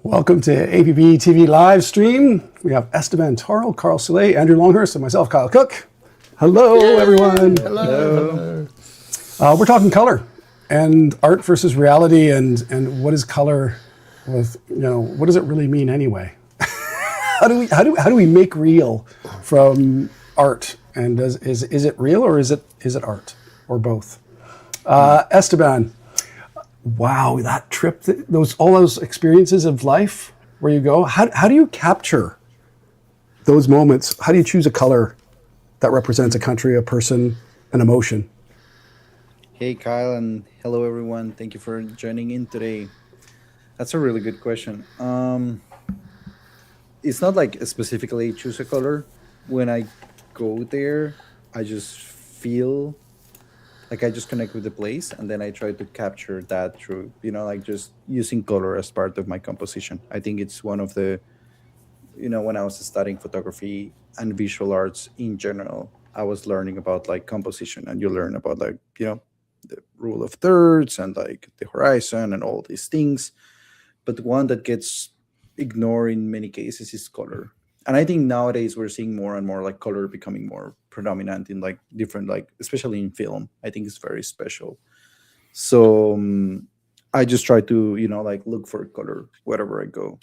Welcome to APB TV live stream. We have Esteban Toro, Carl Soule, Andrew Longhurst, and myself, Kyle Cook. Hello, everyone. Hello. We're talking color and art versus reality, and what is color with, what does it really mean anyway? how do we make real from art? And is it real or is it art or both? Esteban. Wow, that trip, all those experiences of life where you go, how do you capture those moments? How do you choose a color that represents a country, a person, an emotion? Hey, Kyle, and hello, everyone. Thank you for joining in today. That's a really good question. It's not like specifically choose a color. When I go there, I just feel like I just connect with the place, and then I try to capture that through, like just using color as part of my composition. I think it's one of the, when I was studying photography and visual arts in general, I was learning about like composition, and you learn about like, the rule of thirds and like the horizon and all these things. But one that gets ignored in many cases is color. And I think nowadays we're seeing more and more like color becoming more predominant in like different, like especially in film. I think it's very special. So I just try to like look for color wherever I go.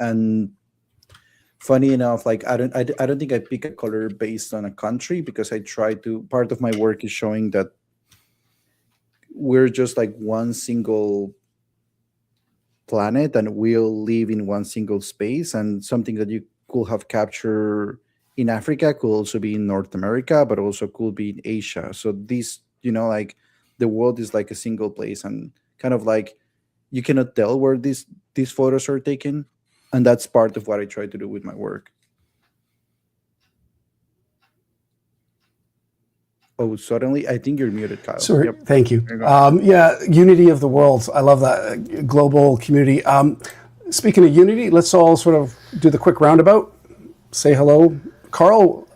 And funny enough, like I don't think I pick a color based on a country, because I try to, part of my work is showing that we're just like one single planet and we'll live in one single space, and something that you could have captured in Africa could also be in North America, but also could be in Asia. So this, like the world is like a single place, and kind of like you cannot tell where these photos are taken. And that's part of what I try to do with my work. Oh, suddenly I think you're muted, Kyle. Sorry, yep. Thank you. Yeah, unity of the world. I love that, global community. Speaking of unity, let's all sort of do the quick roundabout. Say hello. Carl,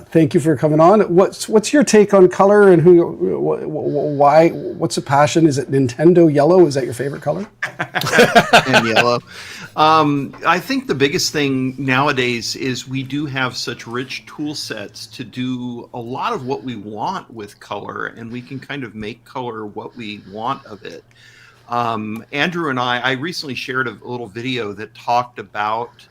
thank you for coming on. What's your take on color, and why? What's a passion? Is it Nintendo yellow? Is that your favorite color? And yellow. I think the biggest thing nowadays is we do have such rich tool sets to do a lot of what we want with color, and we can kind of make color what we want of it. Andrew and I recently shared a little video that talked about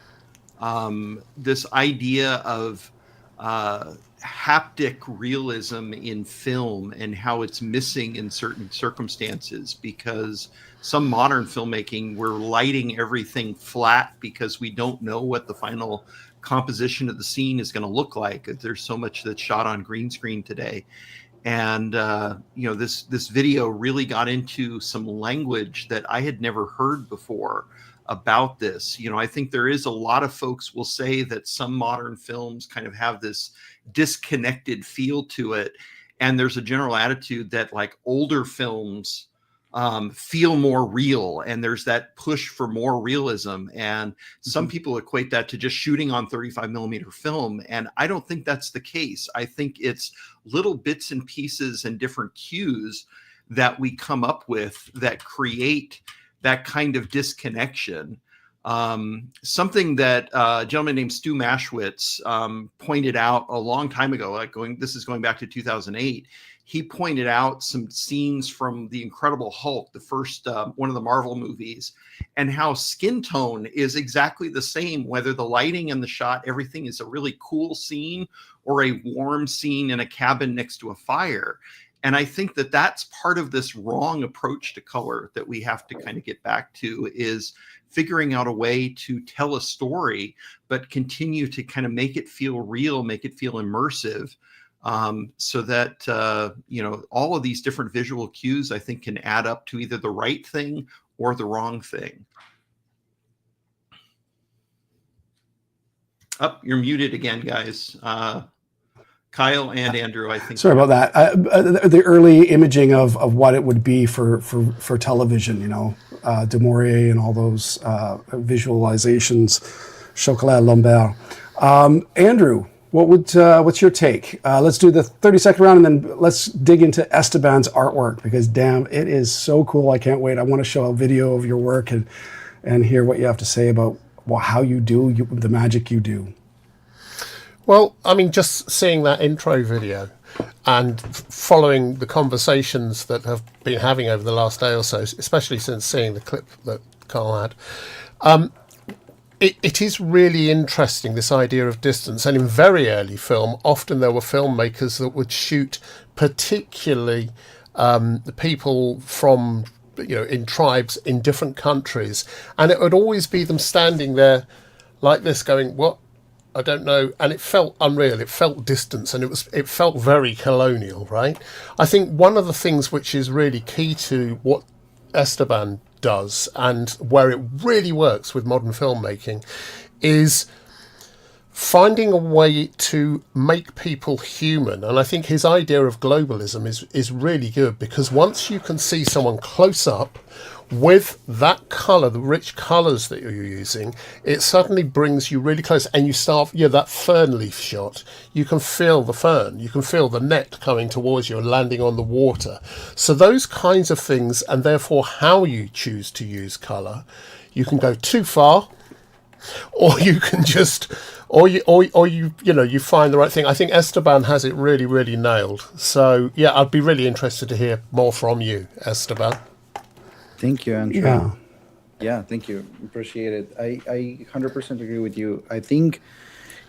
this idea of haptic realism in film and how it's missing in certain circumstances, because some modern filmmaking, we're lighting everything flat because we don't know what the final composition of the scene is going to look like. There's so much that's shot on green screen today. And, this video really got into some language that I had never heard before about this. I think there is a lot of folks will say that some modern films kind of have this disconnected feel to it. And there's a general attitude that like older films feel more real, and there's that push for more realism. And some people equate that to just shooting on 35 millimeter film. And I don't think that's the case. I think it's little bits and pieces and different cues that we come up with that create that kind of disconnection. Something that a gentleman named Stu Maschwitz pointed out a long time ago, this is going back to 2008. He pointed out some scenes from The Incredible Hulk, the first one of the Marvel movies, and how skin tone is exactly the same, whether the lighting and the shot, everything is a really cool scene or a warm scene in a cabin next to a fire. And I think that that's part of this wrong approach to color that we have to kind of get back to, is figuring out a way to tell a story, but continue to kind of make it feel real, make it feel immersive. So that, all of these different visual cues, I think, can add up to either the right thing or the wrong thing. You're muted again, guys. Kyle and Andrew, I think. Sorry about that. The early imaging of what it would be for television, Du Maurier and all those visualizations, Chocolat Lambert. Andrew, what's your take? Let's do the 30-second round, and then let's dig into Esteban's artwork, because damn, it is so cool. I can't wait. I want to show a video of your work and and hear what you have to say about how you do the magic you do. Well, I mean, just seeing that intro video and following the conversations that have been having over the last day or so, especially since seeing the clip that Carl had, it is really interesting, this idea of distance. And in very early film, often there were filmmakers that would shoot particularly the people from, in tribes in different countries. And it would always be them standing there like this going, what? I don't know, and it felt unreal. It felt distance, and it felt very colonial, right? I think one of the things which is really key to what Esteban does, and where it really works with modern filmmaking, is finding a way to make people human. And I think his idea of globalism is really good, because once you can see someone close up with that colour, the rich colours that you're using, it suddenly brings you really close, and you start, that fern leaf shot, you can feel the fern, you can feel the net coming towards you and landing on the water. So those kinds of things, and therefore how you choose to use colour, you can go too far, or you can just, or you find the right thing. I think Esteban has it really, really nailed. So yeah, I'd be really interested to hear more from you, Esteban. Thank you, Andrew. Yeah. Yeah, thank you. Appreciate it. I 100% agree with you. I think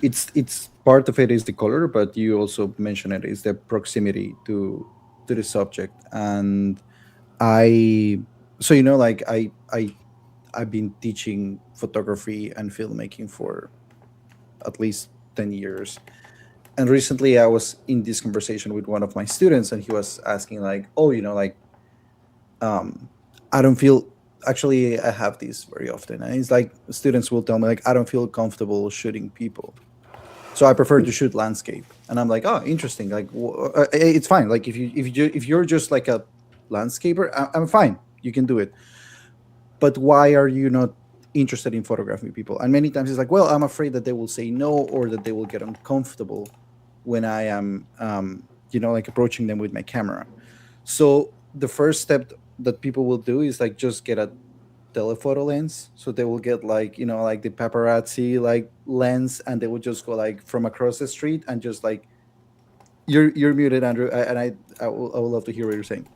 it's part of it is the color, but you also mentioned it is the proximity to the subject. And I've been teaching photography and filmmaking for at least 10 years. And recently I was in this conversation with one of my students, and he was asking I don't feel, actually I have this very often, and it's like students will tell me I don't feel comfortable shooting people, so I prefer to shoot landscape. And I'm like, oh, interesting. It's fine. Like if you're just like a landscaper, I'm fine, you can do it. But why are you not interested in photographing people? And many times it's like, well, I'm afraid that they will say no, or that they will get uncomfortable when I am approaching them with my camera. So the first step that people will do is just get a telephoto lens. So they will get the paparazzi lens, and they will just go from across the street, and just you're muted, Andrew, and I would love to hear what you're saying.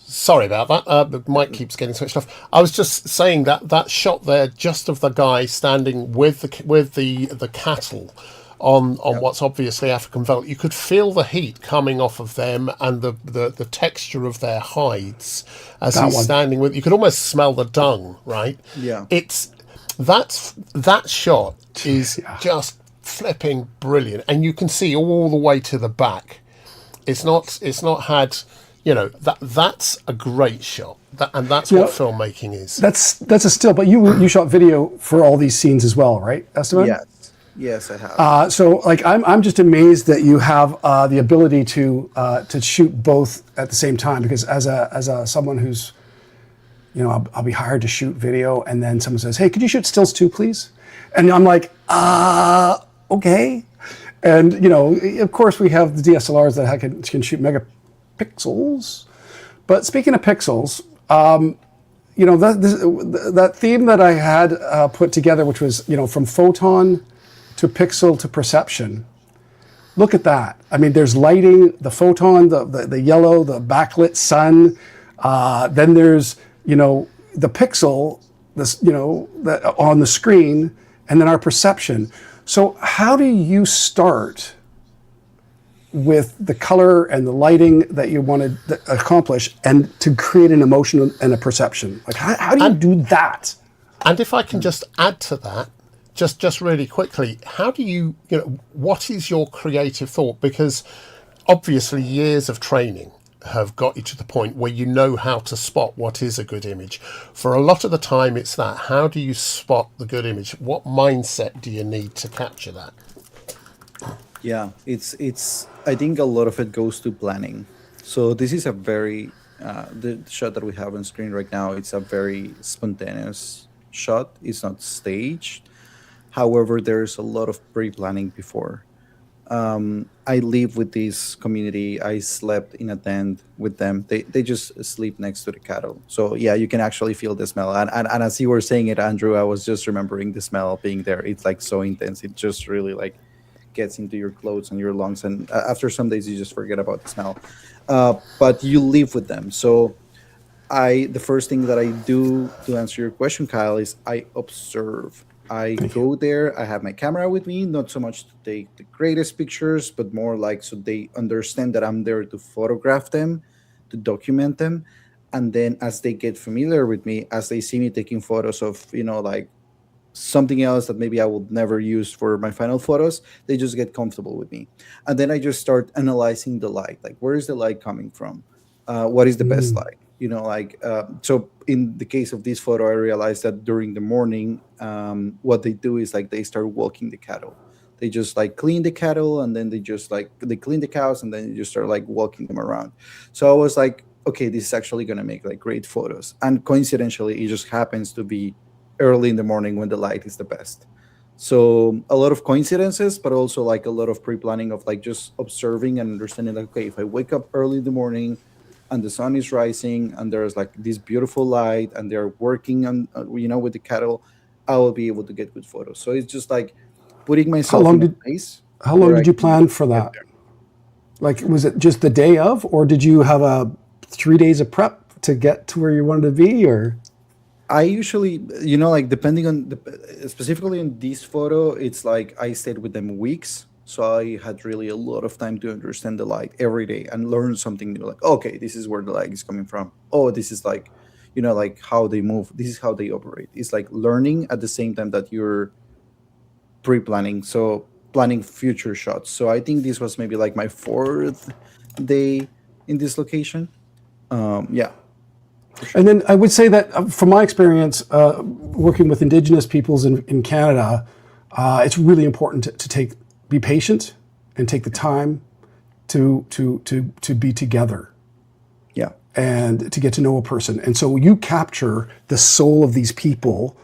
Sorry about that. The mic keeps getting switched off. I was just saying that shot there, just of the guy standing with the cattle on what's obviously African velvet. You could feel the heat coming off of them, and the texture of their hides as he's standing with. You could almost smell the dung, right? Yeah. That shot is just flipping brilliant, and you can see all the way to the back. It's not had, that's a great shot. And that's what filmmaking is. That's a still, but you shot video for all these scenes as well, right, Esteban? Yes, I have. So I'm just amazed that you have the ability to shoot both at the same time, because as someone who's, I'll be hired to shoot video, and then someone says, hey, could you shoot stills too, please? And I'm like, okay. And, of course we have the DSLRs that can shoot megapixels. But speaking of pixels, that theme that I had put together, which was, from photon to pixel to perception. Look at that. I mean, there's lighting, the photon, the yellow, the backlit sun. Then there's, the pixel, on the screen, and then our perception. So how do you start with the color and the lighting that you want to accomplish, and to create an emotion and a perception? How do you do that? And if I can just add to that, just really quickly, how do you, what is your creative thought? Because obviously years of training have got you to the point where you know how to spot what is a good image. For a lot of the time it's that. How do you spot the good image? What mindset do you need to capture that? Yeah, it's I think a lot of it goes to planning. So this is a very the shot that we have on screen right now, it's a very spontaneous shot. It's not staged. However, there's a lot of pre-planning before. I live with this community. I slept in a tent with them. They just sleep next to the cattle. So yeah, you can actually feel the smell. And as you were saying it, Andrew, I was just remembering the smell being there. It's like so intense. It just really like gets into your clothes and your lungs. And after some days, you just forget about the smell. But you live with them. So the first thing that I do to answer your question, Kyle, is I observe. I go there. I have my camera with me, not so much to take the greatest pictures, but more like so they understand that I'm there to photograph them, to document them, and then as they get familiar with me, as they see me taking photos of like something else that maybe I would never use for my final photos, they just get comfortable with me, and then I just start analyzing the light. Like, where is the light coming from? What is the best light? So in the case of this photo, I realized that during the morning, what they do is like they start walking the cattle. They just like clean the cattle, and then they just like they clean the cows, and then you just start like walking them around. So I was like, okay, this is actually gonna make like great photos. And coincidentally, it just happens to be early in the morning when the light is the best. So a lot of coincidences, but also like a lot of pre-planning of like just observing and understanding like, okay, if I wake up early in the morning and the sun is rising and there's like this beautiful light and they're working on with the cattle, I will be able to get good photos. So it's just like putting myself in a place. How long where did I you can plan for get that? there. Like, was it just the day of, or did you have a 3 days of prep to get to where you wanted to be, or? I usually, like depending on specifically in this photo, it's like I stayed with them weeks. So I had really a lot of time to understand the light every day and learn something new. Like, okay, this is where the light is coming from. Oh, this is like, like how they move. This is how they operate. It's like learning at the same time that you're pre-planning. So planning future shots. So I think this was maybe like my fourth day in this location. Yeah. And then I would say that from my experience working with Indigenous peoples in Canada, it's really important to be patient and take the time to be together. Yeah. And to get to know a person. And so you capture the soul of these people,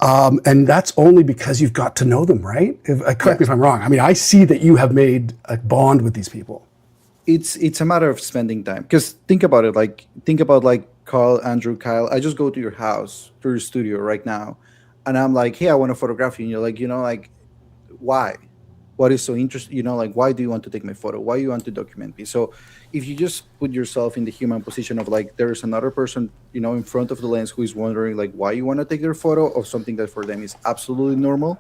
and that's only because you've got to know them, right? Correct me if I'm wrong. I mean, I see that you have made a bond with these people. It's a matter of spending time, because think about it, like think about like Carl, Andrew, Kyle. I just go to your house, to your studio right now, and I'm like, hey, I want to photograph you, and you're like, like, why? What is so interesting? Like, why do you want to take my photo? Why you want to document me? So if you just put yourself in the human position of like there's another person in front of the lens who is wondering like why you want to take their photo of something that for them is absolutely normal,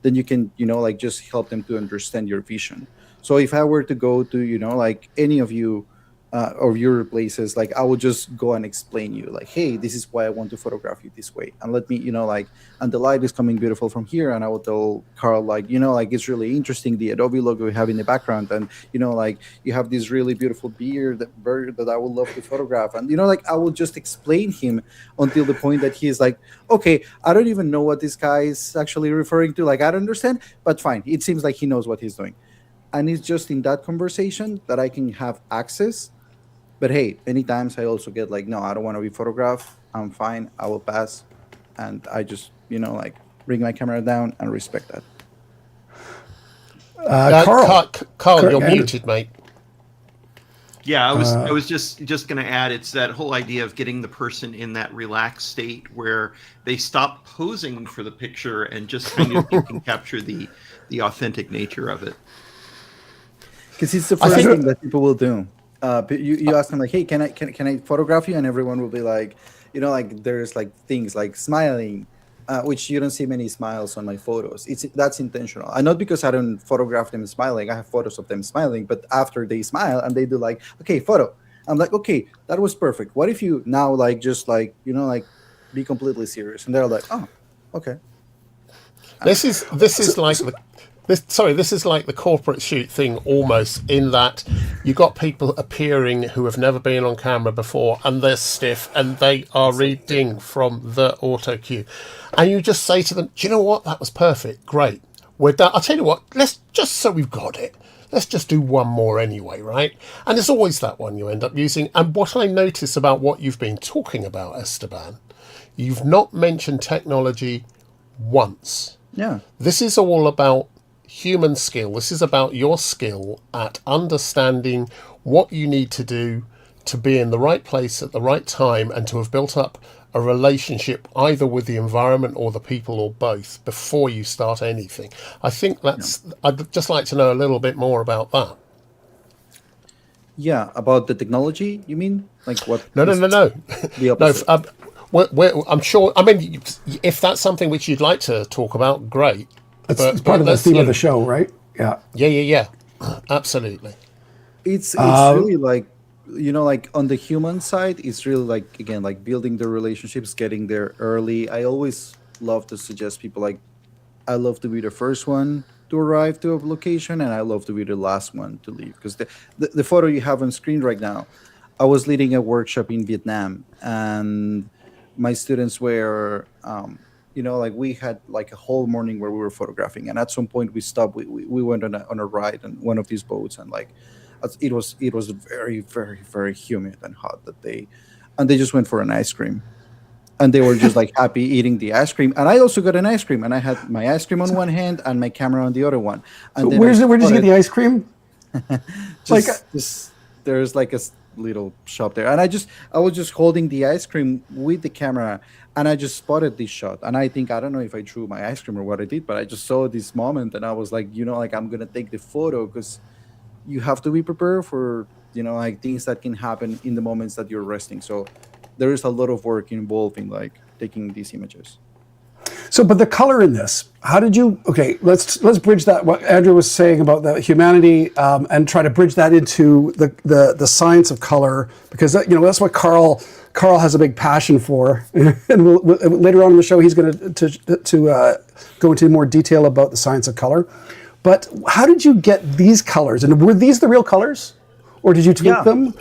then you can like just help them to understand your vision. So if I were to go to like any of you or your places, like I would just go and explain you like, hey, this is why I want to photograph you this way, and let me like, and the light is coming beautiful from here, and I will tell Carl like like it's really interesting the Adobe logo we have in the background, and like you have this really beautiful bird that I would love to photograph, and like I will just explain him until the point that he is like, okay, I don't even know what this guy is actually referring to, like I don't understand, but fine, it seems like he knows what he's doing. And it's just in that conversation that I can have access. But hey, many times I also get like, no, I don't want to be photographed. I'm fine. I will pass. And I just, like bring my camera down and respect that. Carl, you're muted, mate. Yeah, I was just going to add, it's that whole idea of getting the person in that relaxed state where they stop posing for the picture and just kind of you can capture the authentic nature of it. Because it's the first thing that people will do. You ask them like, hey, can I photograph you? And everyone will be like, like there's like things like smiling, which you don't see many smiles on my photos. That's intentional. And not because I don't photograph them smiling. I have photos of them smiling, but after they smile and they do like, okay, photo. I'm like, okay, that was perfect. What if you now like just like, like be completely serious? And they're like, oh, okay. This is like the corporate shoot thing almost, in that you got people appearing who have never been on camera before and they're stiff and they are reading from the auto cue, and you just say to them, do you know what, that was perfect, great, we're done. I'll tell you what, let's just, so we've got it, let's just do one more anyway, right? And it's always that one you end up using. And what I notice about what you've been talking about, Esteban, you've not mentioned technology once. Yeah. This is all about human skill. This is about your skill at understanding what you need to do to be in the right place at the right time and to have built up a relationship either with the environment or the people or both before you start anything. I think I'd just like to know a little bit more about that. Yeah, about the technology, you mean? Like what? No. The opposite. I'm sure. I mean, if that's something which you'd like to talk about, great. It's part of the theme of the show, right? Yeah. Yeah. Absolutely. It's really like, like on the human side, it's really like, again, like building the relationships, getting there early. I always love to suggest people like, I love to be the first one to arrive to a location, and I love to be the last one to leave. Because the photo you have on screen right now, I was leading a workshop in Vietnam, and my students were, like we had like a whole morning where we were photographing, and at some point we stopped. We went on a ride on one of these boats, and like it was very, very, very humid and hot that day, and they just went for an ice cream. And they were just like happy eating the ice cream, and I also got an ice cream, and I had my ice cream on one hand and my camera on the other one. And then Where did you get the ice cream? There's like a little shop there, and I was just holding the ice cream with the camera, and I just spotted this shot, and I don't know if I threw my ice cream or what I did, but I just saw this moment, and I was like, like I'm gonna take the photo, because you have to be prepared for like things that can happen in the moments that you're resting. So there is a lot of work involved in like taking these images. So, but the color in this, how did you? Okay, let's bridge that. What Andrew was saying about the humanity, and try to bridge that into the science of color, because that's what Carl has a big passion for. And later on in the show, he's going to go into more detail about the science of color. But how did you get these colors? And were these the real colors, or did you tweak them?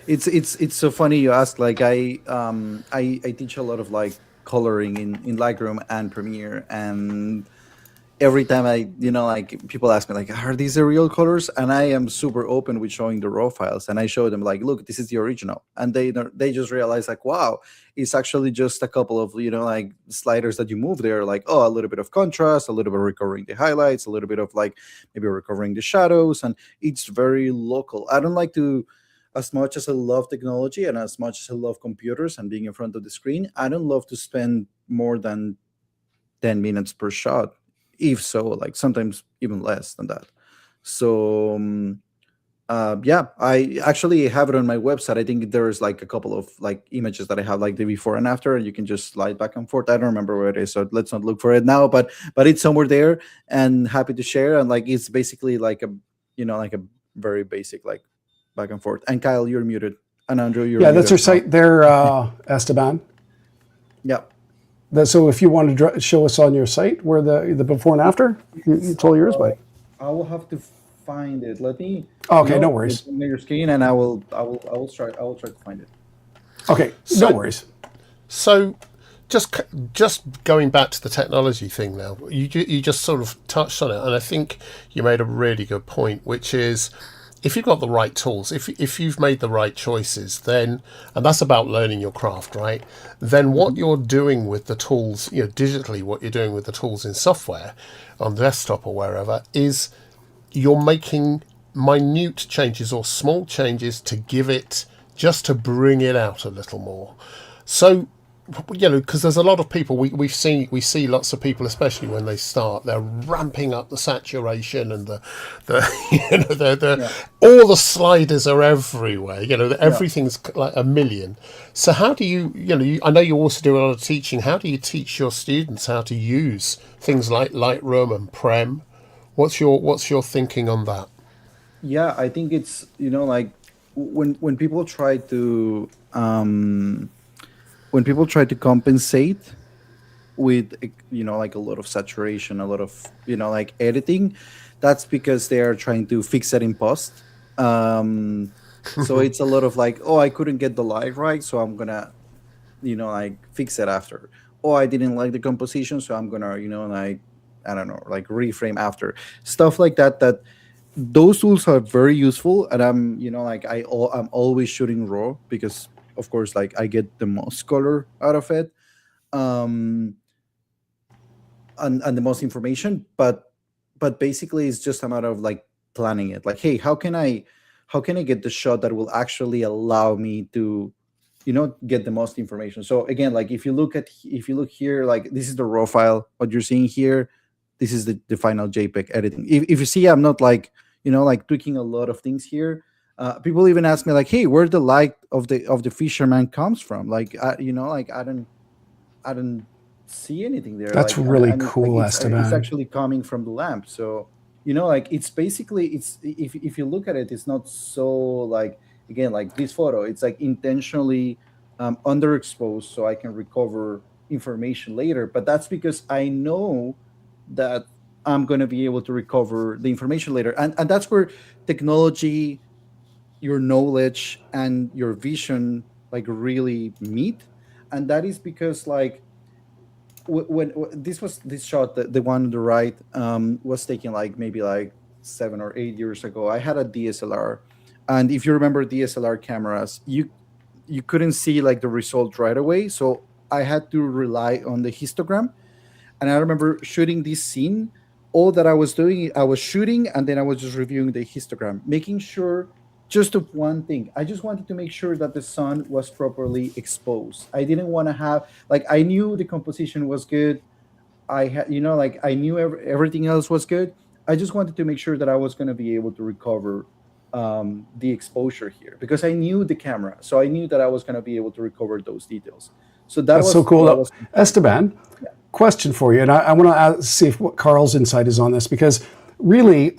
It's so funny you ask. Like I teach a lot of like coloring in Lightroom and Premiere, and every time like people ask me like, are these the real colors? And I am super open with showing the raw files, and I show them like, look, this is the original, and they just realize like, wow, it's actually just a couple of like sliders that you move there, like, oh, a little bit of contrast, a little bit of recovering the highlights, a little bit of like maybe recovering the shadows, and it's very local. I don't like to, as much as I love technology and as much as I love computers and being in front of the screen, I don't love to spend more than 10 minutes per shot. If so, like sometimes even less than that. So I actually have it on my website. I think there's like a couple of like images that I have like the before and after, and you can just slide back and forth. I don't remember where it is, so let's not look for it now, but it's somewhere there, and happy to share. And like it's basically like a like a very basic like back and forth. And Kyle, you're muted. And Andrew, you're muted. That's your site there, Esteban. Yeah. So if you want to show us on your site where the before and after, you told yours, buddy. I will have to find it. Let me. Okay, no worries. On your screen, and I will try to find it. Okay, no worries. So, just going back to the technology thing now, you just sort of touched on it, and I think you made a really good point, which is, if you've got the right tools, if you've made the right choices, then, and that's about learning your craft, right? Then what you're doing with the tools, digitally, what you're doing with the tools in software, on desktop or wherever, is you're making minute changes or small changes to give it, just to bring it out a little more. So, because there's a lot of people we see lots of people, especially when they start, they're ramping up the saturation and all the sliders are everywhere. Everything's like a million. So how do you I know you also do a lot of teaching. How do you teach your students how to use things like Lightroom and Prem? What's your thinking on that? Yeah, I think it's like when people try to compensate with like a lot of saturation, a lot of like editing, that's because they are trying to fix it in post. So it's a lot of like, oh, I couldn't get the light right, so I'm gonna like fix it after. Oh, I didn't like the composition, so I'm gonna like, I don't know, like reframe after, stuff like that. That those tools are very useful, and I'm like I'm always shooting raw, because of course, like I get the most color out of it, and the most information. But but basically it's just a matter of like planning it. Like, hey, how can I get the shot that will actually allow me to, get the most information? So again, like if you look here, like this is the raw file, what you're seeing here, this is the final JPEG editing. If you see, I'm not like, like tweaking a lot of things here. People even ask me like, hey, where the light of the fisherman comes from? Like, I don't see anything there. That's Like, really and cool, it's Esteban. actually coming from the lamp. So, like it's basically, if you look at it, it's not so like, again, like this photo, it's like intentionally underexposed so I can recover information later. But that's because I know that I'm going to be able to recover the information later. And that's where technology, your knowledge, and your vision like really meet. And that is because like when this shot, the one on the right, was taken like maybe like 7 or 8 years ago. I had a DSLR, and if you remember DSLR cameras, you couldn't see like the result right away, so I had to rely on the histogram. And I remember shooting this scene. All that I was doing, I was shooting, and then I was just reviewing the histogram, making sure just of one thing. I just wanted to make sure that the sun was properly exposed. I didn't want to have, like, I knew the composition was good. I had, like I knew everything else was good. I just wanted to make sure that I was going to be able to recover the exposure here, because I knew the camera, so I knew that I was going to be able to recover those details. So That's so cool. what I was. Esteban, question for you, and I want to see if what Carl's insight is on this, because really,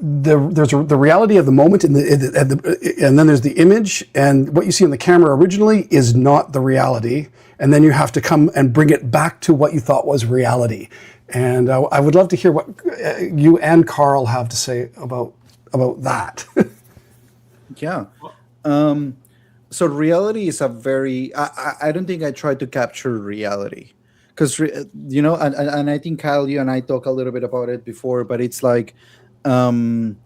there's the reality of the moment, and then there's the image, and what you see on the camera originally is not the reality, and then you have to come and bring it back to what you thought was reality. And I would love to hear what you and Carl have to say about that. Yeah. So reality is a very, I don't think I tried to capture reality, because, and I think Kyle, you and I talk a little bit about it before, but it's like, when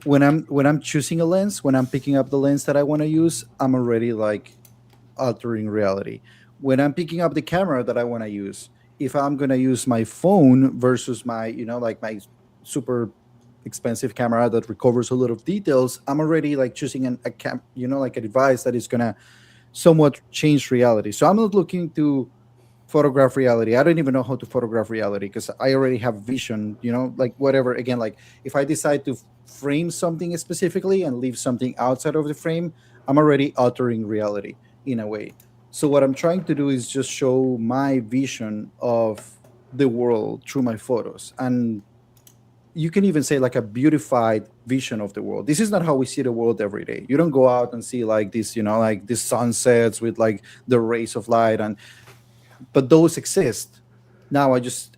I'm choosing a lens, when I'm picking up the lens that I want to use, I'm already like altering reality. When I'm picking up the camera that I want to use, if I'm going to use my phone versus my, like my super expensive camera that recovers a lot of details, I'm already like choosing like a device that is going to somewhat change reality. So I'm not looking to photograph reality. I don't even know how to photograph reality, because I already have vision, like whatever. Again, like if I decide to frame something specifically and leave something outside of the frame, I'm already altering reality in a way. So what I'm trying to do is just show my vision of the world through my photos. And you can even say like a beautified vision of the world. This is not how we see the world every day. You don't go out and see like this, like these sunsets with like the rays of light, but those exist. Now I just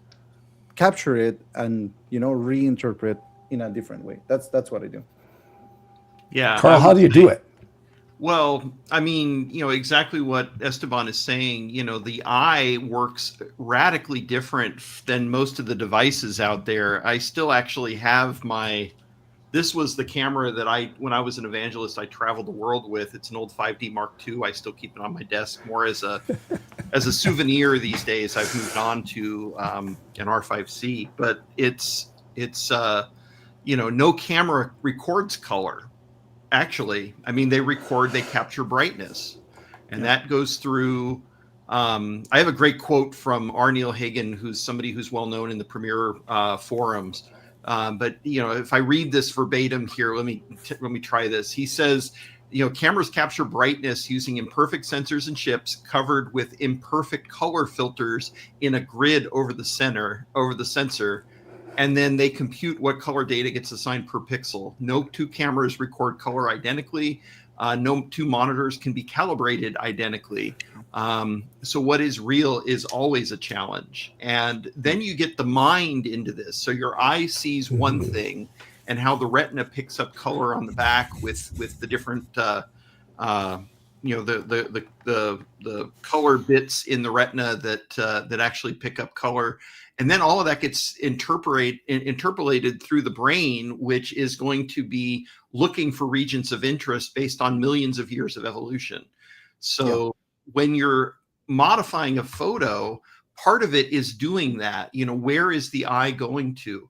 capture it and reinterpret in a different way. That's what I do. Yeah. Carl, how do you do it? Well, I mean, exactly what Esteban is saying. The eye works radically different than most of the devices out there. I still actually have this was the camera that when I was an evangelist, I traveled the world with. It's an old 5D Mark II. I still keep it on my desk more as a souvenir these days. I've moved on to an R5C, but it's no camera records color. Actually, I mean, they capture brightness, and that goes through. I have a great quote from R. Neil Hagen, who's somebody who's well known in the Premiere forums. But if I read this verbatim here, let me try this. He says, cameras capture brightness using imperfect sensors and chips covered with imperfect color filters in a grid over the sensor. And then they compute what color data gets assigned per pixel. No two cameras record color identically. No two monitors can be calibrated identically. So what is real is always a challenge. And then you get the mind into this. So your eye sees one thing, and how the retina picks up color on the back with the different the color bits in the retina that actually pick up color. And then all of that gets interpolated through the brain, which is going to be looking for regions of interest based on millions of years of evolution. So when you're modifying a photo, part of it is doing that. Where is the eye going to?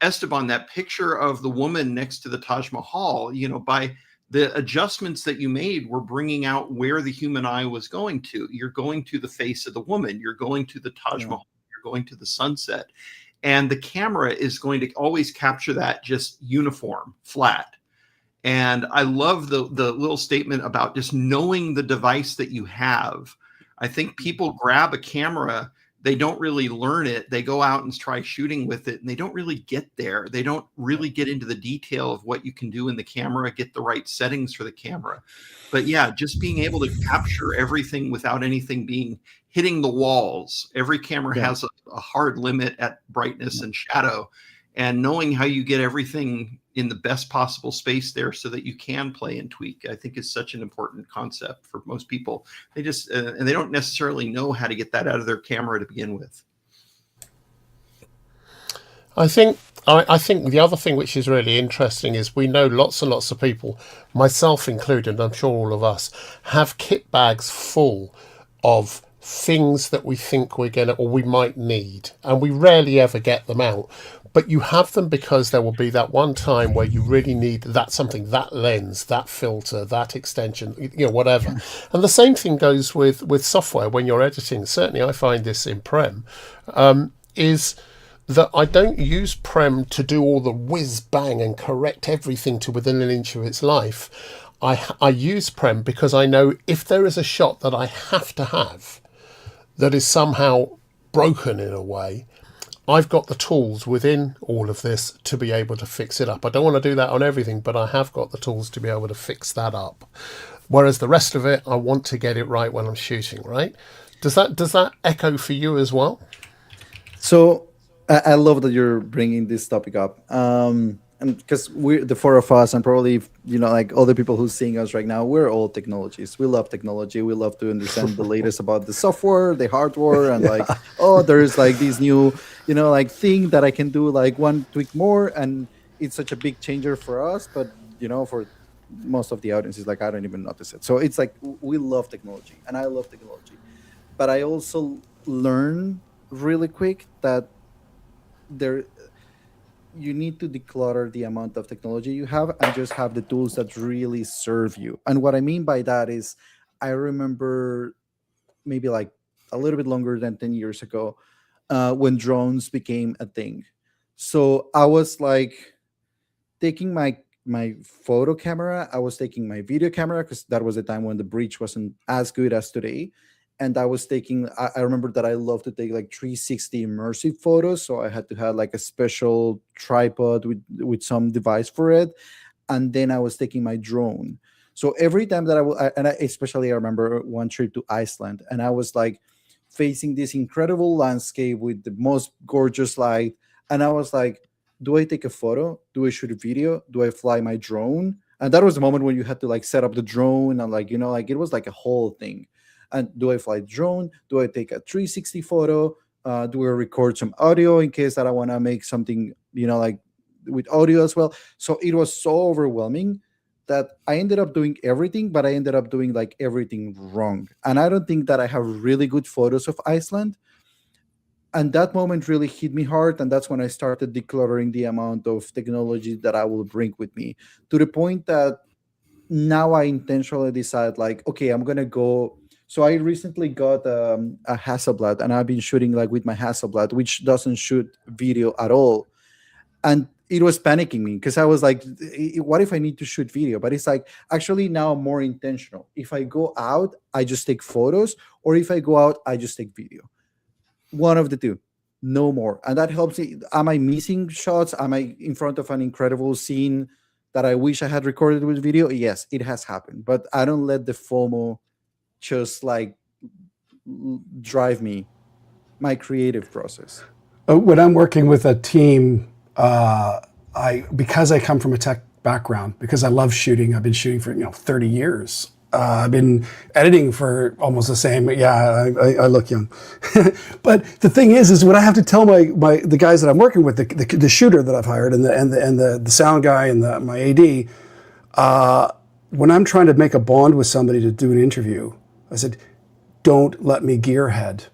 Esteban, that picture of the woman next to the Taj Mahal, by the adjustments that you made were bringing out where the human eye was going to. You're going to the face of the woman. You're going to the Taj Mahal. You're going to the sunset. And the camera is going to always capture that just uniform, flat. And I love the little statement about just knowing the device that you have. I think people grab a camera, they don't really learn it. They go out and try shooting with it, and they don't really get there. They don't really get into the detail of what you can do in the camera, get the right settings for the camera. But yeah, just being able to capture everything without anything hitting the walls. Every camera has a hard limit at brightness and shadow, and knowing how you get everything in the best possible space there so that you can play and tweak, I think is such an important concept for most people. They just, and they don't necessarily know how to get that out of their camera to begin with. I think the other thing which is really interesting is we know lots and lots of people, myself included, and I'm sure all of us, have kit bags full of things that we think we're going to, or we might need, and we rarely ever get them out. But you have them because there will be that one time where you really need that something, that lens, that filter, that extension, whatever. And the same thing goes with software when you're editing. Certainly I find this in Prem, is that I don't use Prem to do all the whiz bang and correct everything to within an inch of its life. I use Prem because I know if there is a shot that I have to have that is somehow broken in a way, I've got the tools within all of this to be able to fix it up. I don't want to do that on everything, but I have got the tools to be able to fix that up. Whereas the rest of it, I want to get it right when I'm shooting, right? Does that echo for you as well? So I love that you're bringing this topic up. And because we're the four of us, and probably like other people who's seeing us right now, we're all technologists. We love technology. We love to understand the latest about the software, the hardware, and like, oh, there's like this new like thing that I can do like one tweak more, and it's such a big changer for us. But for most of the audience, is like I don't even notice it. So it's like we love technology, and I love technology, but I also learn really quick that you need to declutter the amount of technology you have and just have the tools that really serve you. And what I mean by that is, I remember maybe like a little bit longer than 10 years ago, when drones became a thing. So I was like taking my photo camera, I was taking my video camera, because that was the time when the bridge wasn't as good as today. And I was taking, I remember that I love to take like 360 immersive photos. So I had to have like a special tripod with some device for it. And then I was taking my drone. So every time that I remember one trip to Iceland, and I was like facing this incredible landscape with the most gorgeous light. And I was like, do I take a photo? Do I shoot a video? Do I fly my drone? And that was the moment when you had to like set up the drone, and like, like it was like a whole thing. And do I fly drone? Do I take a 360 photo? Do I record some audio in case that I want to make something, like with audio as well? So it was so overwhelming that I ended up doing everything, but I ended up doing like everything wrong. And I don't think that I have really good photos of Iceland. And that moment really hit me hard. And that's when I started decluttering the amount of technology that I will bring with me, to the point that now I intentionally decide like, okay, I'm going to go. So I recently got a Hasselblad, and I've been shooting like with my Hasselblad, which doesn't shoot video at all. And it was panicking me because I was like, what if I need to shoot video? But it's like, actually now I'm more intentional. If I go out, I just take photos, or if I go out, I just take video. One of the two, no more. And that helps me. Am I missing shots? Am I in front of an incredible scene that I wish I had recorded with video? Yes, it has happened. But I don't let the FOMO just like drive my creative process. When I'm working with a team, because I come from a tech background, because I love shooting, I've been shooting for 30 years. I've been editing for almost the same. Yeah, I look young. But the thing is when I have to tell the guys that I'm working with, the shooter that I've hired, and the sound guy, and my AD, when I'm trying to make a bond with somebody to do an interview, I said, don't let me gearhead.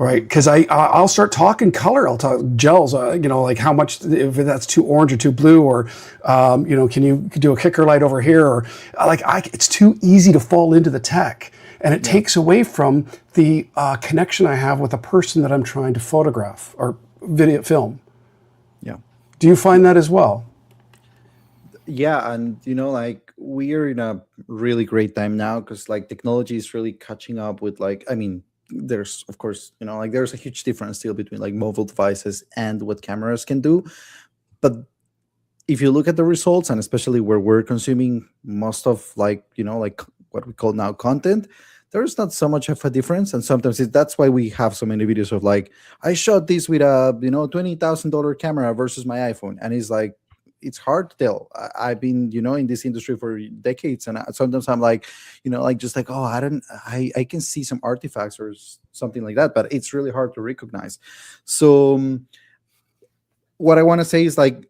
Right, because I'll start talking color. I'll talk gels. Like how much, if that's too orange or too blue, or can you do a kicker light over here, or it's too easy to fall into the tech, and it takes away from the connection I have with a person that I'm trying to photograph or film. Yeah. Do you find that as well? Yeah, and like we're in a really great time now because like technology is really catching up with there's of course there's a huge difference still between like mobile devices and what cameras can do, but if you look at the results, and especially where we're consuming most of like what we call now content, there's not so much of a difference. And sometimes that's why we have so many videos of like, I shot this with a $20,000 camera versus my iPhone, and it's like, it's hard to tell. I've been in this industry for decades, and sometimes I'm like just like, oh, I can see some artifacts or something like that, but it's really hard to recognize. So what I want to say is like,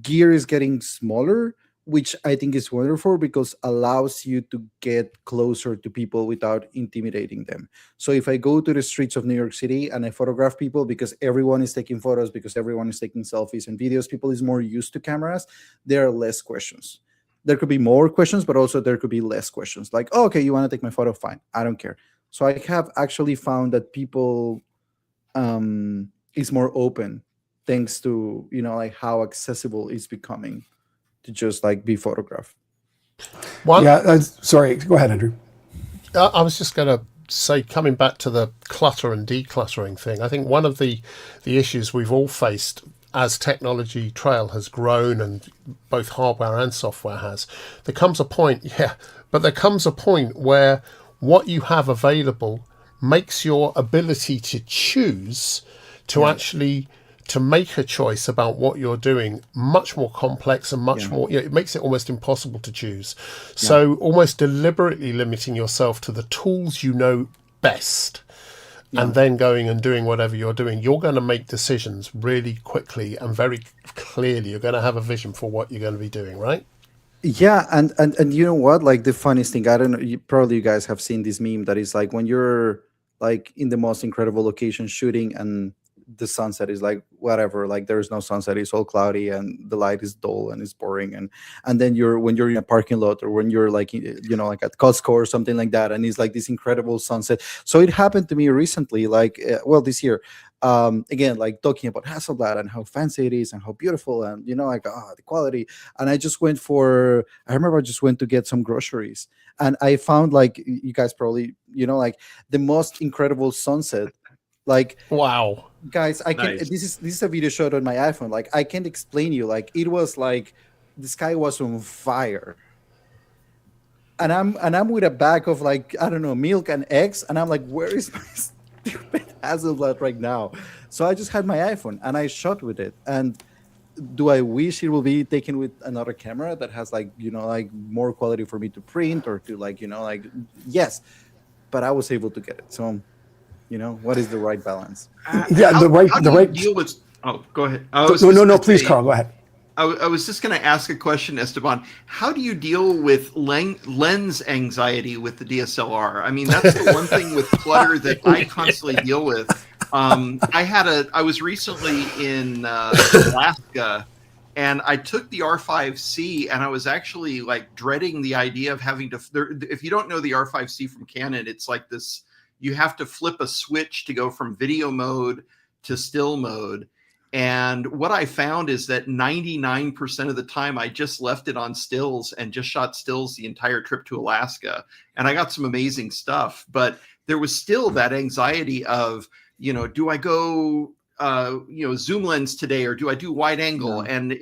gear is getting smaller, which I think is wonderful because allows you to get closer to people without intimidating them. So if I go to the streets of New York City and I photograph people, because everyone is taking photos, because everyone is taking selfies and videos, people is more used to cameras, there are less questions. There could be more questions, but also there could be less questions. Like, oh, okay, you want to take my photo? Fine, I don't care. So I have actually found that people is more open thanks to like how accessible it's becoming to just like be photographed. Sorry, go ahead, Andrew. I was just going to say, coming back to the clutter and decluttering thing, I think one of the issues we've all faced as technology trail has grown, and both hardware and software has, there comes a point where what you have available makes your ability to choose to actually to make a choice about what you're doing much more complex and much more, it makes it almost impossible to choose. So almost deliberately limiting yourself to the tools you know best, and then going and doing whatever you're doing, you're going to make decisions really quickly and very clearly. You're going to have a vision for what you're going to be doing, right? Yeah, and you know what? Like the funniest thing, I don't know, probably you guys have seen this meme that is like when you're like in the most incredible location shooting and the sunset is like whatever, like there's no sunset, it's all cloudy and the light is dull and it's boring, and then when you're in a parking lot, or when you're like like at Costco or something like that, and it's like this incredible sunset. So it happened to me recently, like this year, again, like talking about Hasselblad and how fancy it is and how beautiful, and the quality. And I just went to get some groceries, and I found, like you guys probably like the most incredible sunset. Like, wow, guys, I can. Nice. This is a video shot on my iPhone. Like, I can't explain you. Like, it was like the sky was on fire, and I'm with a bag of like, I don't know, milk and eggs, and I'm like, where is my stupid Hasselblad right now? So I just had my iPhone and I shot with it. And do I wish it will be taken with another camera that has like like more quality for me to print or to like yes, but I was able to get it. So. What is the right balance? How do you deal with? Oh, go ahead. No, please, Carl, go ahead. I was just going to ask a question, Esteban. How do you deal with lens anxiety with the DSLR? I mean, that's the one thing with clutter that I constantly deal with. I was recently in Alaska, and I took the R5C, and I was actually like dreading the idea of having to. If you don't know the R5C from Canon, it's like this. You have to flip a switch to go from video mode to still mode. And what I found is that 99% of the time I just left it on stills and just shot stills the entire trip to Alaska. And I got some amazing stuff, but there was still that anxiety of, do I go, zoom lens today, or do I do wide angle? Yeah. And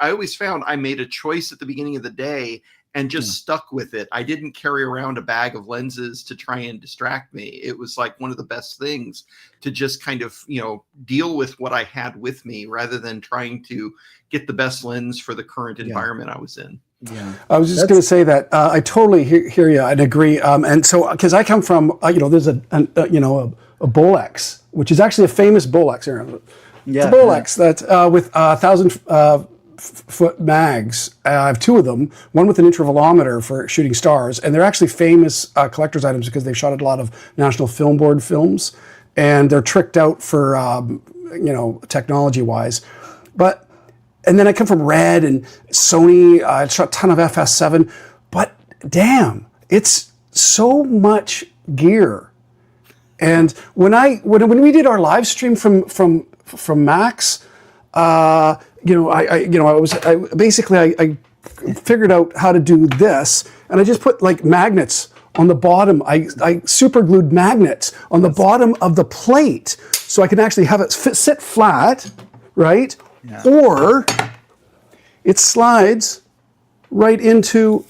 I always found I made a choice at the beginning of the day and just stuck with it. I didn't carry around a bag of lenses to try and distract me. It was like one of the best things to just kind of, deal with what I had with me rather than trying to get the best lens for the current environment I was in. Yeah, I was just going to say that I totally hear you. I'd agree. And so, because I come from, there's a Bolex, which is actually a famous Bolex. It's a Bolex that with 1,000 foot mags. I have two of them, one with an intervalometer for shooting stars, and they're actually famous collector's items because they've shot a lot of National Film Board films. and they're tricked out for, technology-wise. And then I come from Red and Sony. I shot a ton of FS7, but damn, it's so much gear. And when we did our live stream from Max, I figured out how to do this, and I just put like magnets on the bottom. I super glued magnets on the bottom of the plate so I can actually have it sit flat, right? Yeah. Or it slides right into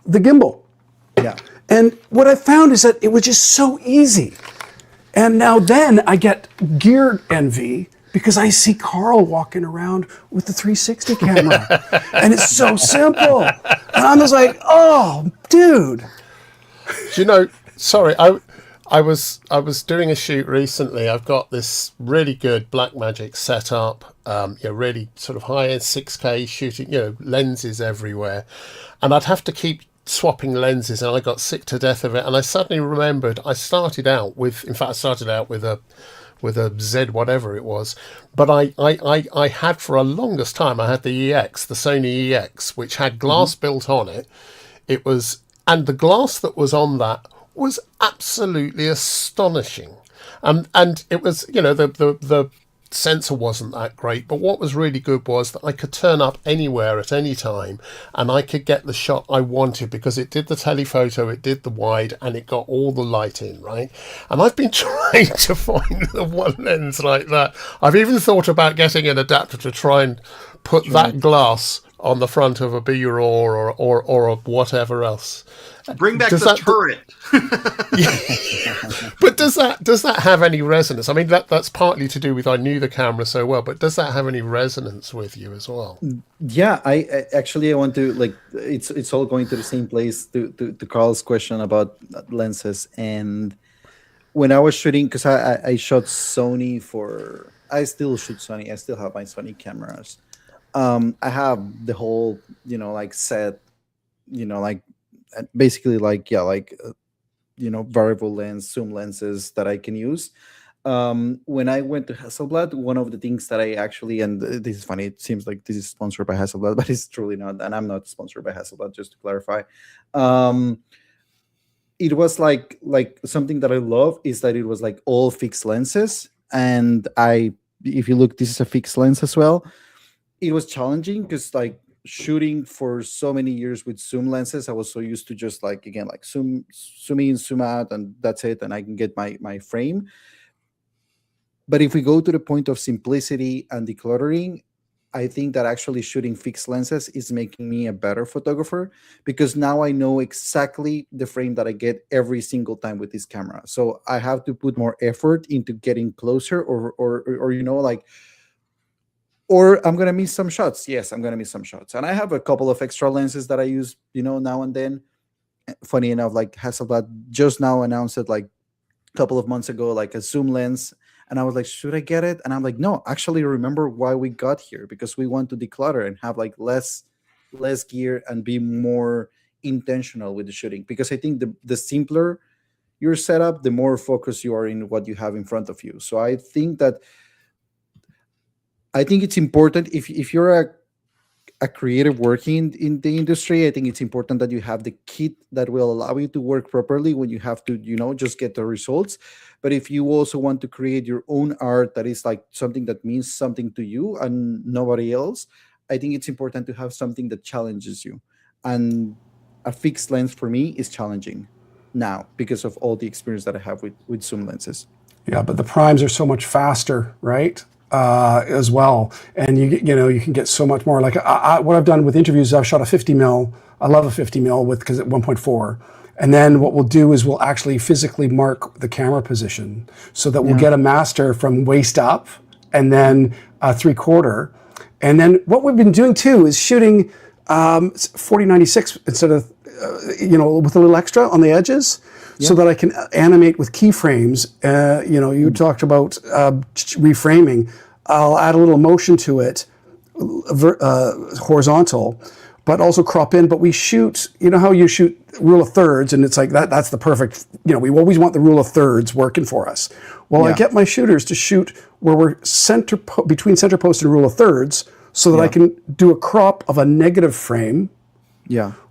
the gimbal. Yeah. And what I found is that it was just so easy. And now then I get gear envy because I see Carl walking around with the 360 camera. And it's so simple. And I'm just like, oh, dude. Do you know, sorry, I was doing a shoot recently. I've got this really good Blackmagic setup, really sort of high-end 6K shooting, lenses everywhere. And I'd have to keep swapping lenses, and I got sick to death of it. And I suddenly remembered I started out with a Z whatever it was, but I had for a longest time, I had the Sony EX, which had glass built on it. And the glass that was on that was absolutely astonishing. And it was, the sensor wasn't that great, but what was really good was that I could turn up anywhere at any time and I could get the shot I wanted because it did the telephoto, it did the wide, and it got all the light in, right? And I've been trying to find the one lens like that. I've even thought about getting an adapter to try and put that glass on the front of a B-raw or whatever else. Bring back the turret. But does that have any resonance? I mean, that's partly to do with I knew the camera so well, but does that have any resonance with you as well? Yeah, I want to it's all going to the same place to Carl's question about lenses. And when I was shooting, because I shot Sony I still shoot Sony. I still have my Sony cameras. I have the whole set, basically variable lens, zoom lenses that I can use. When I went to Hasselblad, one of the things that I actually, and this is funny, it seems like this is sponsored by Hasselblad, but it's truly not, and I'm not sponsored by Hasselblad, just to clarify. It was like something that I love is that it was like all fixed lenses, and if you look, this is a fixed lens as well. It was challenging because shooting for so many years with zoom lenses, I was so used to just zoom in, zoom out, and that's it, and I can get my frame. But if we go to the point of simplicity and decluttering, I think that actually shooting fixed lenses is making me a better photographer, because now I know exactly the frame that I get every single time with this camera. So I have to put more effort into getting closer, or I'm going to miss some shots. Yes, I'm going to miss some shots. And I have a couple of extra lenses that I use, now and then. Funny enough, Hasselblad just now announced it a couple of months ago, a zoom lens. And I was like, should I get it? And I'm like, no, actually remember why we got here, because we want to declutter and have less gear and be more intentional with the shooting. Because I think the simpler your setup, the more focused you are in what you have in front of you. So I think it's important if you're a creative working in the industry, I think it's important that you have the kit that will allow you to work properly when you have to, just get the results. But if you also want to create your own art that is something that means something to you and nobody else, I think it's important to have something that challenges you. And a fixed lens for me is challenging now because of all the experience that I have with zoom lenses. Yeah, but the primes are so much faster, right? As well, and you can get so much more. What I've done with interviews, I've shot a 50 mil. I love a 50 mil because at 1.4, and then what we'll do is we'll actually physically mark the camera position so that we'll get a master from waist up, and then 3/4, and then what we've been doing too is shooting 4096 instead of with a little extra on the edges. So that I can animate with keyframes. You talked about reframing. I'll add a little motion to it, horizontal, but also crop in. But we shoot, you know how you shoot rule of thirds, and it's like that's the perfect, you know, we always want the rule of thirds working for us. Well, I get my shooters to shoot where we're between center post and rule of thirds, so that I can do a crop of a negative frame,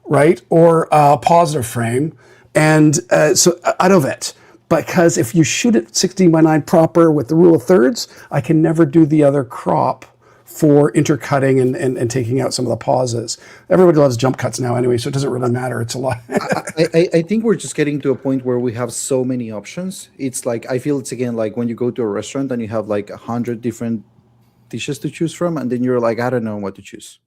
right, or a positive frame, and so out of it. Because if you shoot it 16:9 proper with the rule of thirds, I can never do the other crop for intercutting and taking out some of the pauses. Everybody loves jump cuts now anyway, so it doesn't really matter. It's a lot. I think we're just getting to a point where we have so many options. It's like, I feel it's again like when you go to a restaurant and you have like 100 different dishes to choose from, and then you're like, I don't know what to choose.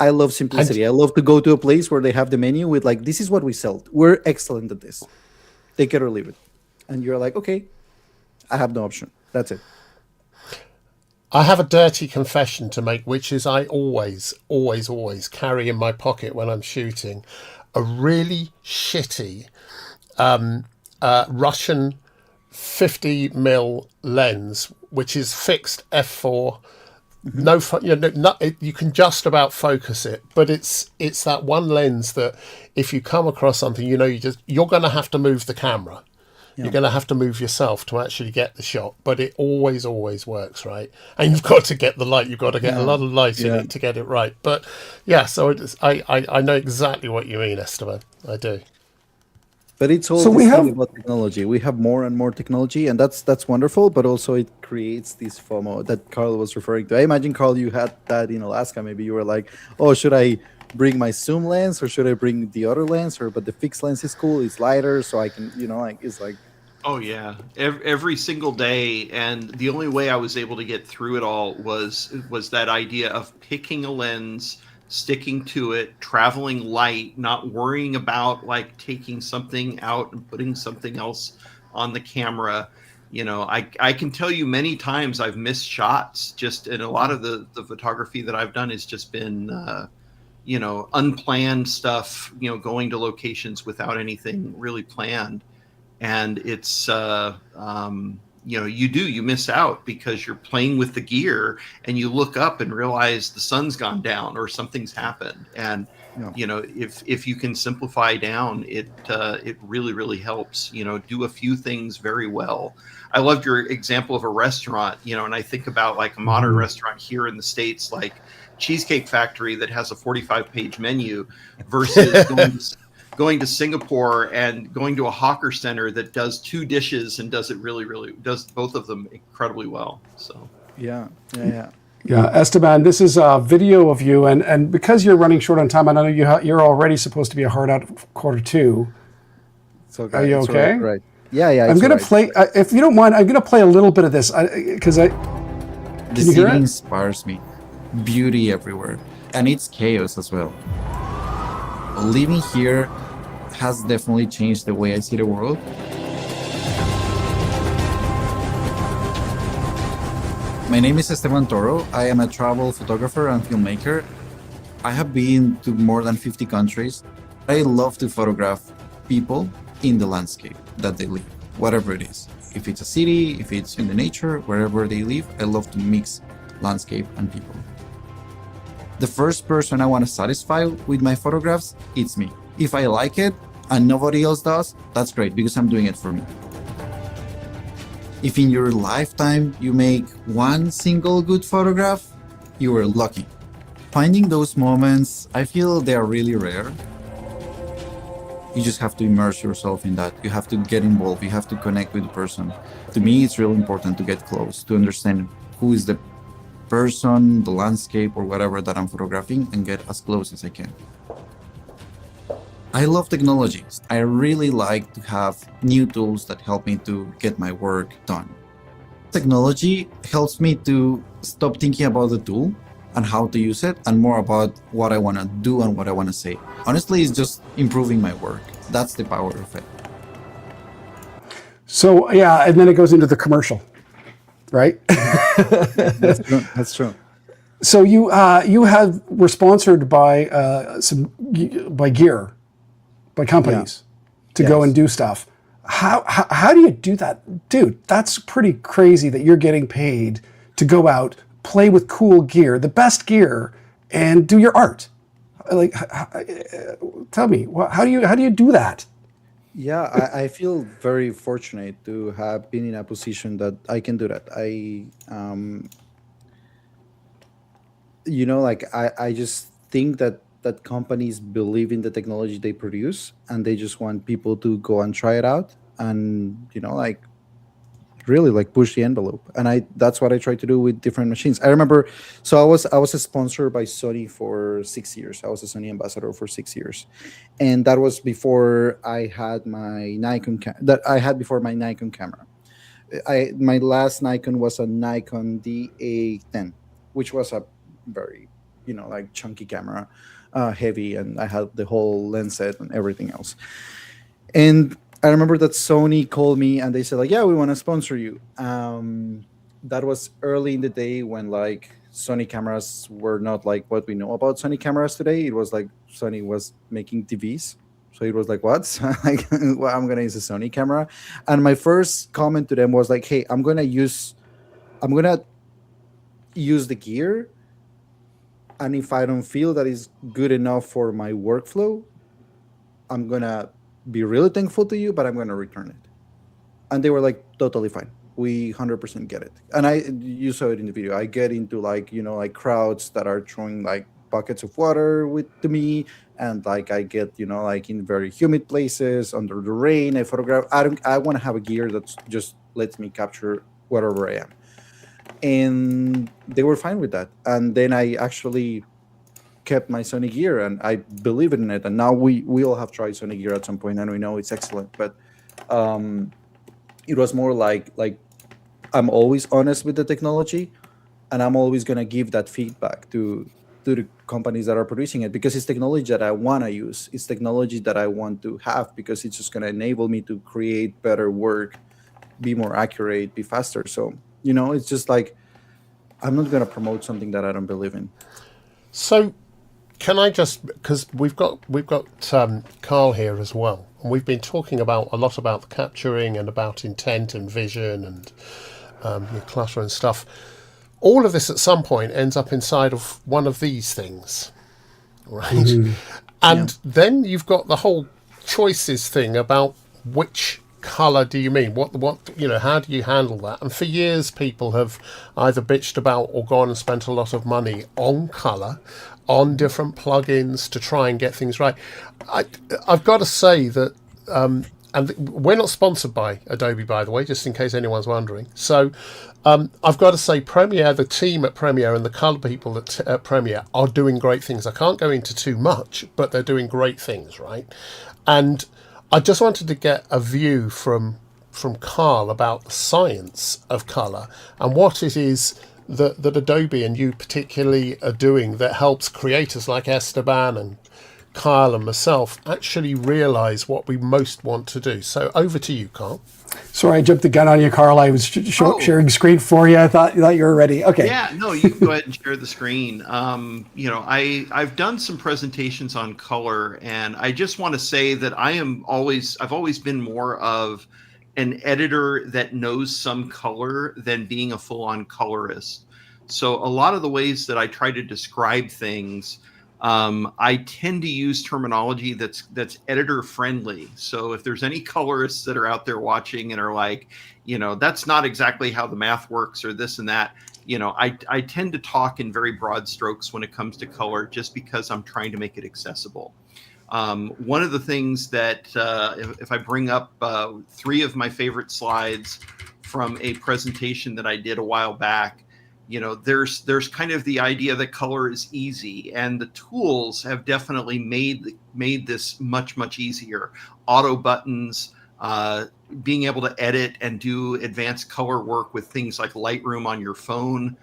I love simplicity. I love to go to a place where they have the menu with like, this is what we sell. We're excellent at this. Take it or leave it. And you're like, okay, I have no option. That's it. I have a dirty confession to make, which is I always carry in my pocket when I'm shooting a really shitty Russian 50mm lens, which is fixed f4. No, you can just about focus it, but it's that one lens that if you come across something, you know, you're going to have to move the camera. You're going to have to move yourself to actually get the shot, but it always works, right? And you've got to get the light. You've got to get a lot of light in it to get it right. But yeah, so I know exactly what you mean, Esteban. I do. But it's all about technology. We have more and more technology, and that's wonderful. But also, it creates this FOMO that Carl was referring to. I imagine, Carl, you had that in Alaska. Maybe you were like, "Oh, should I bring my zoom lens, or should I bring the other lens? Or but the fixed lens is cool. It's lighter, so I can, like it's like." Oh yeah, every single day, and the only way I was able to get through it all was that idea of picking a lens, sticking to it, traveling light, not worrying about like taking something out and putting something else on the camera. You know, I can tell you many times I've missed shots, and a lot of the photography that I've done has just been unplanned stuff, going to locations without anything really planned. And it's, you miss out because you're playing with the gear and you look up and realize the sun's gone down or something's happened. And, if you can simplify down, it really, really helps, do a few things very well. I loved your example of a restaurant, and I think about like a modern restaurant here in the States, like Cheesecake Factory that has a 45-page menu versus going to Singapore and going to a hawker center that does 2 dishes and does it does both of them incredibly well. So yeah, Esteban, this is a video of you, and because you're running short on time, I know you're already supposed to be a hard out 1:45. So are you okay? Right. Yeah. I'm gonna play. If you don't mind, I'm gonna play a little bit of this because the city inspires me. Beauty everywhere, and it's chaos as well. Living here has definitely changed the way I see the world. My name is Esteban Toro. I am a travel photographer and filmmaker. I have been to more than 50 countries. I love to photograph people in the landscape that they live, whatever it is. If it's a city, if it's in the nature, wherever they live, I love to mix landscape and people. The first person I want to satisfy with my photographs, it's me. If I like it and nobody else does, that's great because I'm doing it for me. If in your lifetime you make one single good photograph, you were lucky. Finding those moments, I feel they are really rare. You just have to immerse yourself in that. You have to get involved. You have to connect with the person. To me, it's really important to get close, to understand who is the person, the landscape, or whatever that I'm photographing, and get as close as I can. I love technologies. I really like to have new tools that help me to get my work done. Technology helps me to stop thinking about the tool and how to use it, and more about what I want to do and what I want to say. Honestly, it's just improving my work. That's the power of it. So yeah, and then it goes into the commercial, right? That's true. So you were sponsored by gear, by companies to go and do stuff. How do you do that, dude? That's pretty crazy that you're getting paid to go out, play with cool gear, the best gear, and do your art. like, tell me, how do you do that? Yeah, I feel very fortunate to have been in a position that I can do that. Like I just think that companies believe in the technology they produce, and they just want people to go and try it out, and like really like push the envelope. And that's what I try to do with different machines. I remember, so I was a sponsor by Sony for 6 years. I was a Sony ambassador for 6 years, and that was before I had my that I had before my Nikon camera. My last Nikon was a Nikon DA10, which was a very like chunky camera, heavy, and I had the whole lens set and everything else. And I remember that Sony called me and they said like, yeah, we want to sponsor you. That was early in the day when like Sony cameras were not like what we know about Sony cameras today. It was like Sony was making TVs. So it was like, what? Like, well, I'm gonna use a Sony camera. And my first comment to them was like, hey, I'm gonna use the gear. And if I don't feel that is good enough for my workflow, I'm gonna be really thankful to you, but I'm gonna return it. And they were like, totally fine. We 100% get it. And you saw it in the video. I get into like, like crowds that are throwing like buckets of water to me, and like I get, like in very humid places under the rain. I photograph. I want to have a gear that just lets me capture wherever I am. And they were fine with that. And then I actually kept my Sony gear, and I believe in it. And now we all have tried Sony gear at some point, and we know it's excellent. But it was more like I'm always honest with the technology, and I'm always gonna give that feedback to the companies that are producing it, because it's technology that I want to use. It's technology that I want to have, because it's just gonna enable me to create better work, be more accurate, be faster. So it's just like I'm not gonna promote something that I don't believe in. So can I just, because we've got Carl here as well, and we've been talking a lot about the capturing and about intent and vision and your clutter and stuff. All of this at some point ends up inside of one of these things, right? Mm-hmm. And then you've got the whole choices thing about which color do you mean? What how do you handle that? And for years people have either bitched about or gone and spent a lot of money on color, on different plugins to try and get things right. I've got to say that and we're not sponsored by Adobe, by the way, just in case anyone's wondering. So I've got to say Premiere, the team at Premiere and the color people at Premiere are doing great things. I can't go into too much, but they're doing great things, right? And I just wanted to get a view from Carl about the science of color and what it is that Adobe and you particularly are doing that helps creators like Esteban and Kyle and myself actually realize what we most want to do. So over to you, Carl. Sorry, I jumped the gun on you, Carl. I was sharing screen for you. I thought you were ready. Okay. Yeah, no, you can go ahead and share the screen. I've done some presentations on color, and I just want to say that I've always been more of an editor that knows some color than being a full-on colorist. So a lot of the ways that I try to describe things, I tend to use terminology that's editor friendly. So if there's any colorists that are out there watching and are like, that's not exactly how the math works or this and that, I tend to talk in very broad strokes when it comes to color, just because I'm trying to make it accessible. One of the things that if I bring up 3 of my favorite slides from a presentation that I did a while back, there's kind of the idea that color is easy, and the tools have definitely made this much, much easier. Auto buttons, being able to edit and do advanced color work with things like Lightroom on your phone.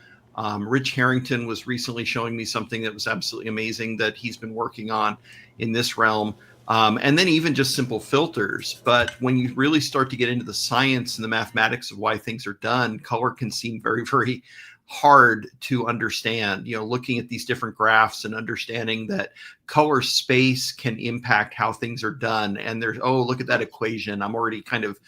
Rich Harrington was recently showing me something that was absolutely amazing that he's been working on in this realm. And then even just simple filters. But when you really start to get into the science and the mathematics of why things are done, color can seem very, very hard to understand. Looking at these different graphs and understanding that color space can impact how things are done. And there's, look at that equation. I'm already kind of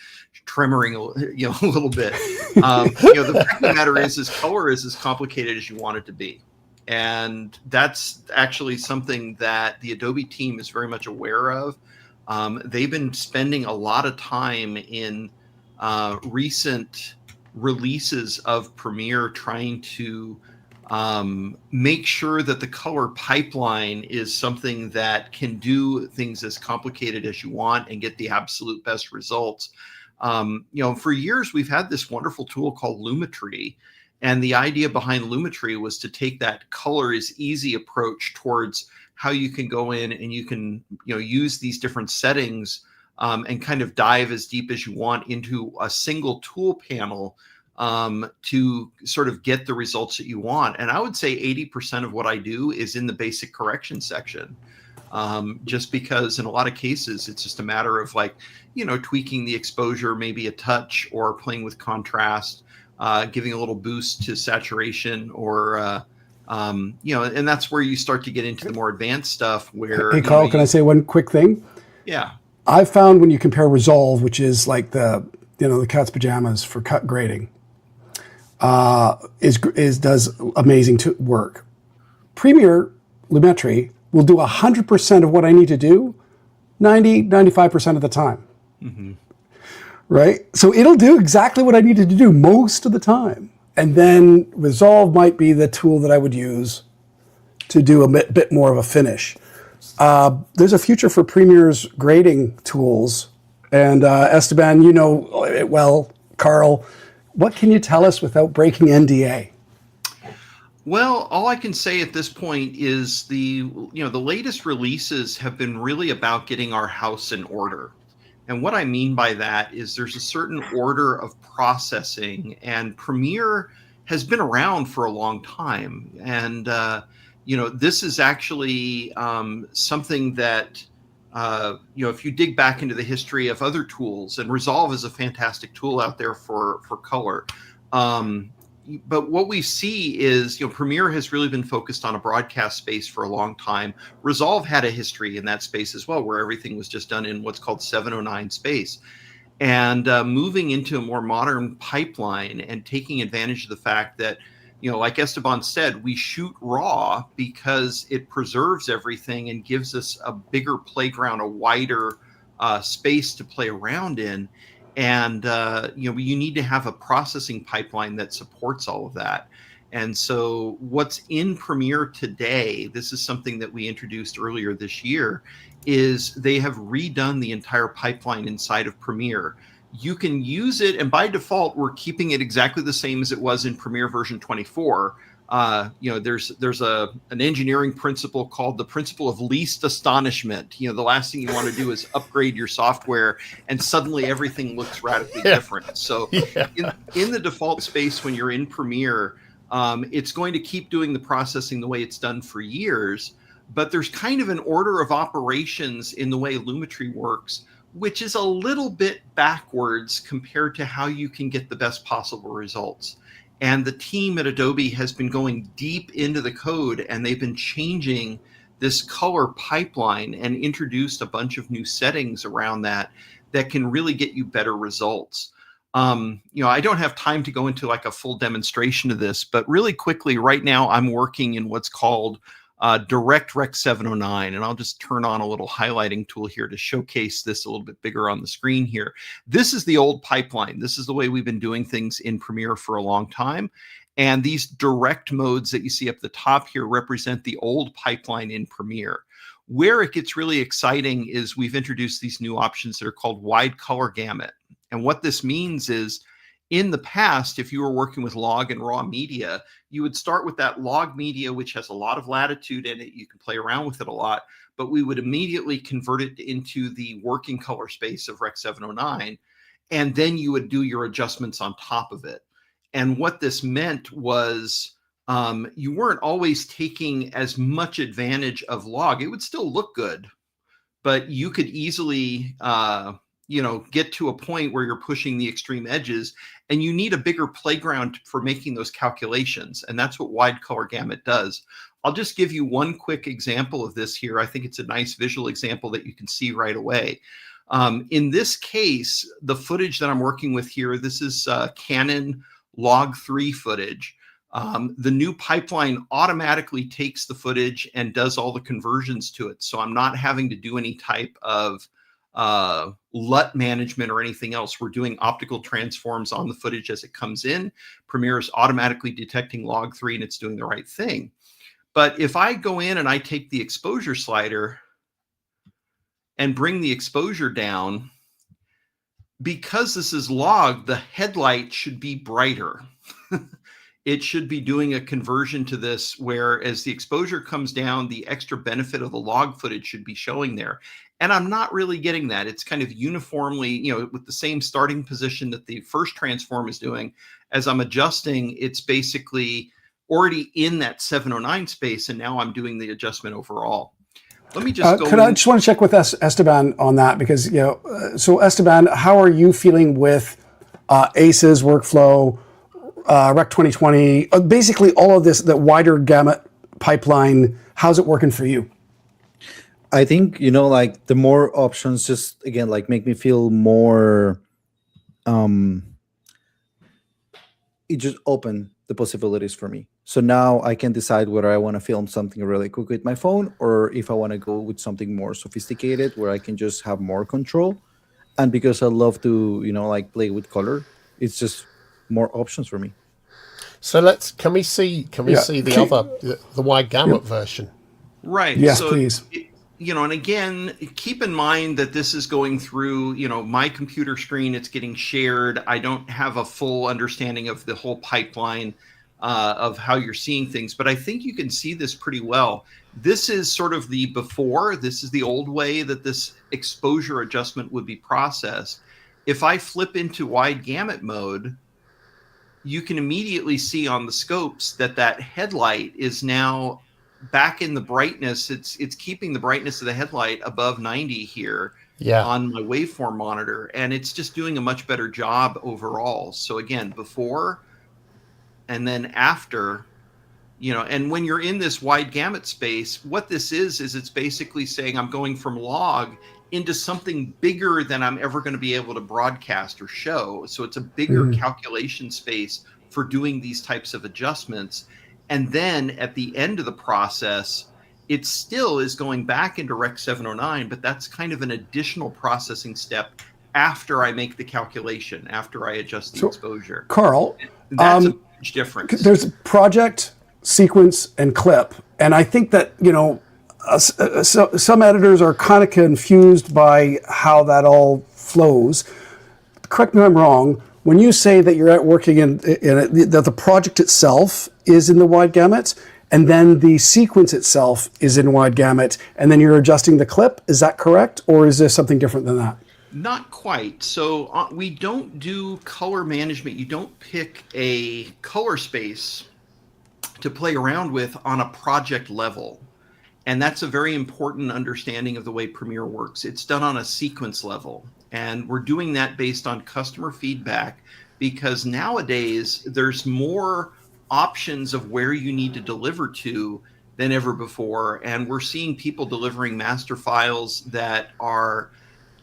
tremoring a little bit. The fact of the matter is color is as complicated as you want it to be. And that's actually something that the Adobe team is very much aware of. They've been spending a lot of time in recent releases of Premiere trying to make sure that the color pipeline is something that can do things as complicated as you want and get the absolute best results. For years, we've had this wonderful tool called Lumetri. And the idea behind Lumetri was to take that color is easy approach towards how you can go in and you can, use these different settings and kind of dive as deep as you want into a single tool panel to sort of get the results that you want. And I would say 80% of what I do is in the basic correction section. Just because in a lot of cases, it's just a matter of tweaking the exposure, maybe a touch, or playing with contrast, giving a little boost to saturation, or, and that's where you start to get into the more advanced stuff where. Hey, Carl, can I say one quick thing? Yeah. I've found when you compare Resolve, which is like the cat's pajamas for cut grading, does amazing work. Premiere Lumetri will do 100% of what I need to do 95% of the time. Mm-hmm. Right? So it'll do exactly what I needed to do most of the time. And then Resolve might be the tool that I would use to do a bit more of a finish. There's a future for Premiere's grading tools. And Esteban, you know it well. Carl, what can you tell us without breaking NDA? Well, all I can say at this point is the latest releases have been really about getting our house in order. And what I mean by that is there's a certain order of processing, and Premiere has been around for a long time. And, this is actually something that, if you dig back into the history of other tools, and Resolve is a fantastic tool out there for color. But what we see is, Premiere has really been focused on a broadcast space for a long time. Resolve had a history in that space as well, where everything was just done in what's called 709 space. And moving into a more modern pipeline and taking advantage of the fact that, like Esteban said, we shoot raw because it preserves everything and gives us a bigger playground, a wider space to play around in. And, you need to have a processing pipeline that supports all of that. And so what's in Premiere today, this is something that we introduced earlier this year, is they have redone the entire pipeline inside of Premiere. You can use it, and by default, we're keeping it exactly the same as it was in Premiere version 24. There's an engineering principle called the principle of least astonishment. The last thing you want to do is upgrade your software and suddenly everything looks radically different. So in the default space, when you're in Premiere, it's going to keep doing the processing the way it's done for years, but there's kind of an order of operations in the way Lumetri works, which is a little bit backwards compared to how you can get the best possible results. And the team at Adobe has been going deep into the code, and they've been changing this color pipeline and introduced a bunch of new settings around that can really get you better results. I don't have time to go into like a full demonstration of this, but really quickly right now I'm working in what's called DirectRec 709, and I'll just turn on a little highlighting tool here to showcase this a little bit bigger on the screen here. This is the old pipeline. This is the way we've been doing things in Premiere for a long time. And these direct modes that you see up the top here represent the old pipeline in Premiere. Where it gets really exciting is we've introduced these new options that are called wide color gamut. And what this means is, in the past, if you were working with log and raw media, you would start with that log media, which has a lot of latitude in it. You can play around with it a lot, but we would immediately convert it into the working color space of Rec 709. And then you would do your adjustments on top of it. And what this meant was you weren't always taking as much advantage of log. It would still look good, but you could easily get to a point where you're pushing the extreme edges, and you need a bigger playground for making those calculations. And that's what wide color gamut does. I'll just give you one quick example of this here. I think it's a nice visual example that you can see right away. In this case, the footage that I'm working with here, this is Canon Log 3 footage. The new pipeline automatically takes the footage and does all the conversions to it. So I'm not having to do any type of LUT management or anything else. We're doing optical transforms on the footage as it comes in. Premiere is automatically detecting log3 and it's doing the right thing. But if I go in and I take the exposure slider and bring the exposure down, because this is log, the headlight should be brighter. It should be doing a conversion to this, where as the exposure comes down, the extra benefit of the log footage should be showing there. And I'm not really getting that. It's kind of uniformly, you know, with the same starting position that the first transform is doing. As I'm adjusting, it's basically already in that 709 space, and now I'm doing the adjustment overall. Let me just go. I just want to check with Esteban on that, because, you know, so Esteban, how are you feeling with ACES workflow, Rec 2020, basically all of this, the wider gamut pipeline? How's it working for you? I think, you know, like the more options just, again, like make me feel more, it just opened the possibilities for me. So now I can decide whether I want to film something really quick with my phone, or if I want to go with something more sophisticated where I can just have more control. And because I love to, you know, like play with color, it's just more options for me. So can we see the wide gamut version? Right. Yes, so, please. You know, and again, keep in mind that this is going through, you know, my computer screen. It's getting shared. I don't have a full understanding of the whole pipeline of how you're seeing things, but I think you can see this pretty well. This is sort of the before. This is the old way that this exposure adjustment would be processed. If I flip into wide gamut mode, you can immediately see on the scopes that headlight is now back in the brightness. It's keeping the brightness of the headlight above 90 here on my waveform monitor, and it's just doing a much better job overall. So again, before and then after, you know, and when you're in this wide gamut space, what this is it's basically saying I'm going from log into something bigger than I'm ever going to be able to broadcast or show. So it's a bigger calculation space for doing these types of adjustments. And then at the end of the process, it still is going back into Rec 709, but that's kind of an additional processing step after I make the calculation, after I adjust the exposure. Carl, that's a huge difference. There's project, sequence, and clip. And I think that, you know, some editors are kind of confused by how that all flows. Correct me if I'm wrong. When you say that you're working in that the project itself is in the wide gamut, and then the sequence itself is in wide gamut, and then you're adjusting the clip, is that correct? Or is there something different than that? Not quite. So we don't do color management. You don't pick a color space to play around with on a project level. And that's a very important understanding of the way Premiere works. It's done on a sequence level. And we're doing that based on customer feedback, because nowadays there's more options of where you need to deliver to than ever before. And we're seeing people delivering master files that are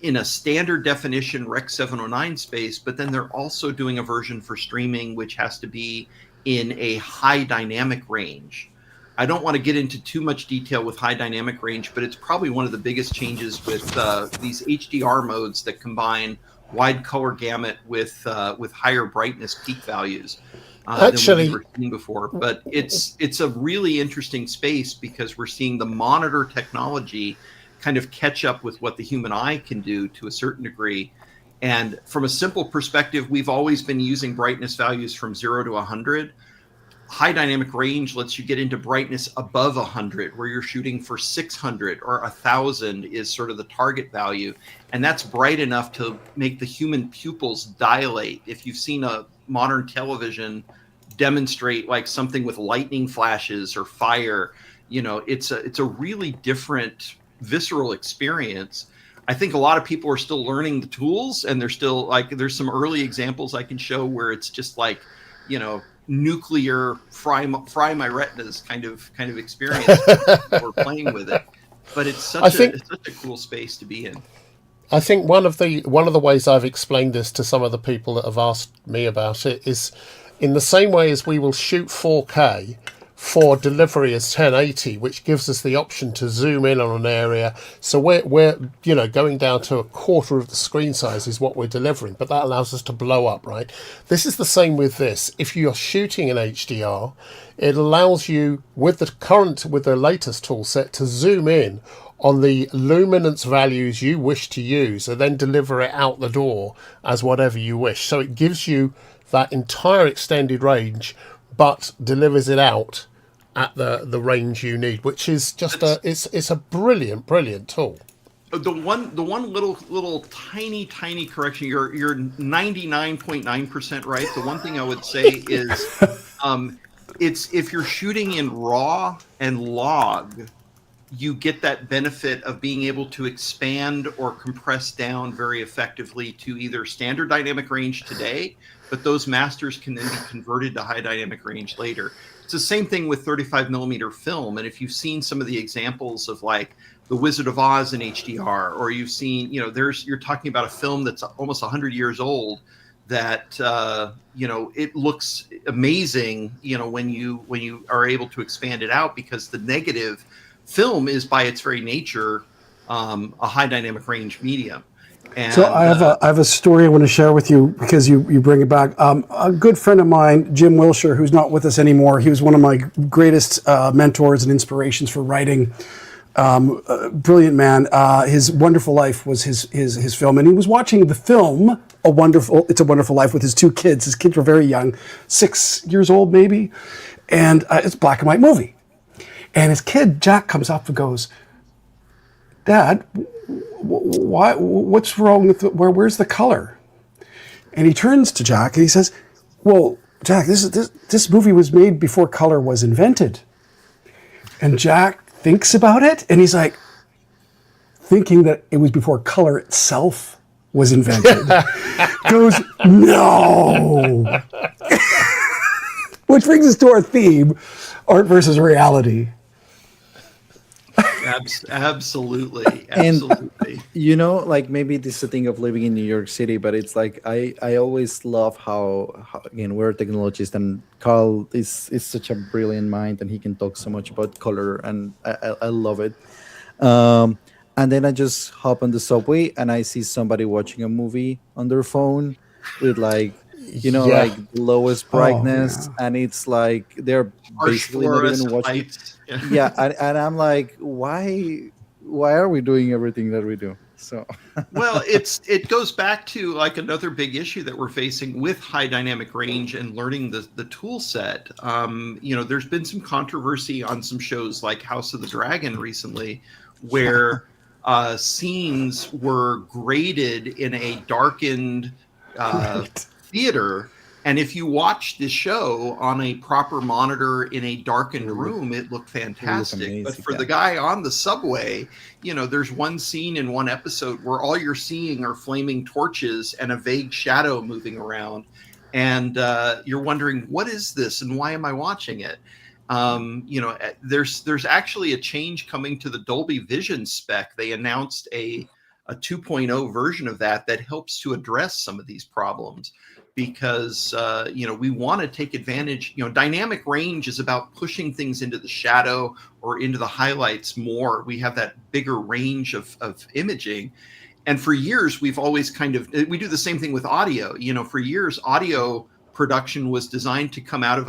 in a standard definition Rec 709 space, but then they're also doing a version for streaming, which has to be in a high dynamic range. I don't want to get into too much detail with high dynamic range, but it's probably one of the biggest changes with these HDR modes that combine wide color gamut with higher brightness peak values than we were seeing before. But it's a really interesting space, because we're seeing the monitor technology kind of catch up with what the human eye can do to a certain degree. And from a simple perspective, we've always been using brightness values from 0 to 100. High dynamic range lets you get into brightness above 100, where you're shooting for 600 or 1000 is sort of the target value. And that's bright enough to make the human pupils dilate. If you've seen a modern television demonstrate like something with lightning flashes or fire, you know, it's a really different visceral experience. I think a lot of people are still learning the tools, and they're still like, there's some early examples I can show where it's just like, you know, nuclear fry my retinas kind of experience. We're playing with it, but it's such a cool space to be in. I think one of the ways I've explained this to some of the people that have asked me about it is in the same way as we will shoot 4K for delivery as 1080, which gives us the option to zoom in on an area. So we're going down to a quarter of the screen size is what we're delivering, but that allows us to blow up, right? This is the same with this. If you're shooting in HDR, it allows you with the latest tool set to zoom in on the luminance values you wish to use and then deliver it out the door as whatever you wish. So it gives you that entire extended range, but delivers it out at the range you need, which is just it's a brilliant tool. The one little tiny correction. You're 99.9% right. The one thing I would say is, it's if you're shooting in RAW and log, you get that benefit of being able to expand or compress down very effectively to either standard dynamic range today, but those masters can then be converted to high dynamic range later. It's the same thing with 35 millimeter film. And if you've seen some of the examples of like The Wizard of Oz in HDR, or you've seen, you're talking about a film that's almost 100 years old that, it looks amazing, when you are able to expand it out, because the negative film is by its very nature a high dynamic range medium. And, so I have a story I want to share with you because you bring it back. A good friend of mine, Jim Wilshire, who's not with us anymore, he was one of my greatest mentors and inspirations for writing. Brilliant man. His Wonderful Life was his film, and he was watching the film It's a Wonderful Life with his two kids. His kids were very young, 6 years old maybe, and it's a black and white movie. And his kid Jack comes up and goes, "Dad, why? What's wrong with where's the color?" And he turns to Jack and he says, "Well, Jack, this movie was made before color was invented." And Jack thinks about it, and he's like, thinking that it was before color itself was invented. Goes, "No." Which brings us to our theme, art versus reality. Absolutely. And like maybe this is a thing of living in New York City, but it's like I always love how again, we're technologists, and Carl is such a brilliant mind, and he can talk so much about color, and I love it. And then I just hop on the subway and I see somebody watching a movie on their phone with like like the lowest brightness, and it's like they're basically not even watching. Lights. And I'm like, why are we doing everything that we do? So well, it goes back to like another big issue that we're facing with high dynamic range and learning the tool set. There's been some controversy on some shows like House of the Dragon recently, where scenes were graded in a darkened theater. And if you watch the show on a proper monitor in a darkened room, it looked fantastic. Amazing, but for the guy on the subway, there's one scene in one episode where all you're seeing are flaming torches and a vague shadow moving around. And you're wondering, what is this and why am I watching it? There's actually a change coming to the Dolby Vision spec. They announced a 2.0 version of that helps to address some of these problems, because we want to take advantage. Dynamic range is about pushing things into the shadow or into the highlights more. We have that bigger range of imaging. And for years, we've always we do the same thing with audio. For years, audio production was designed to come out of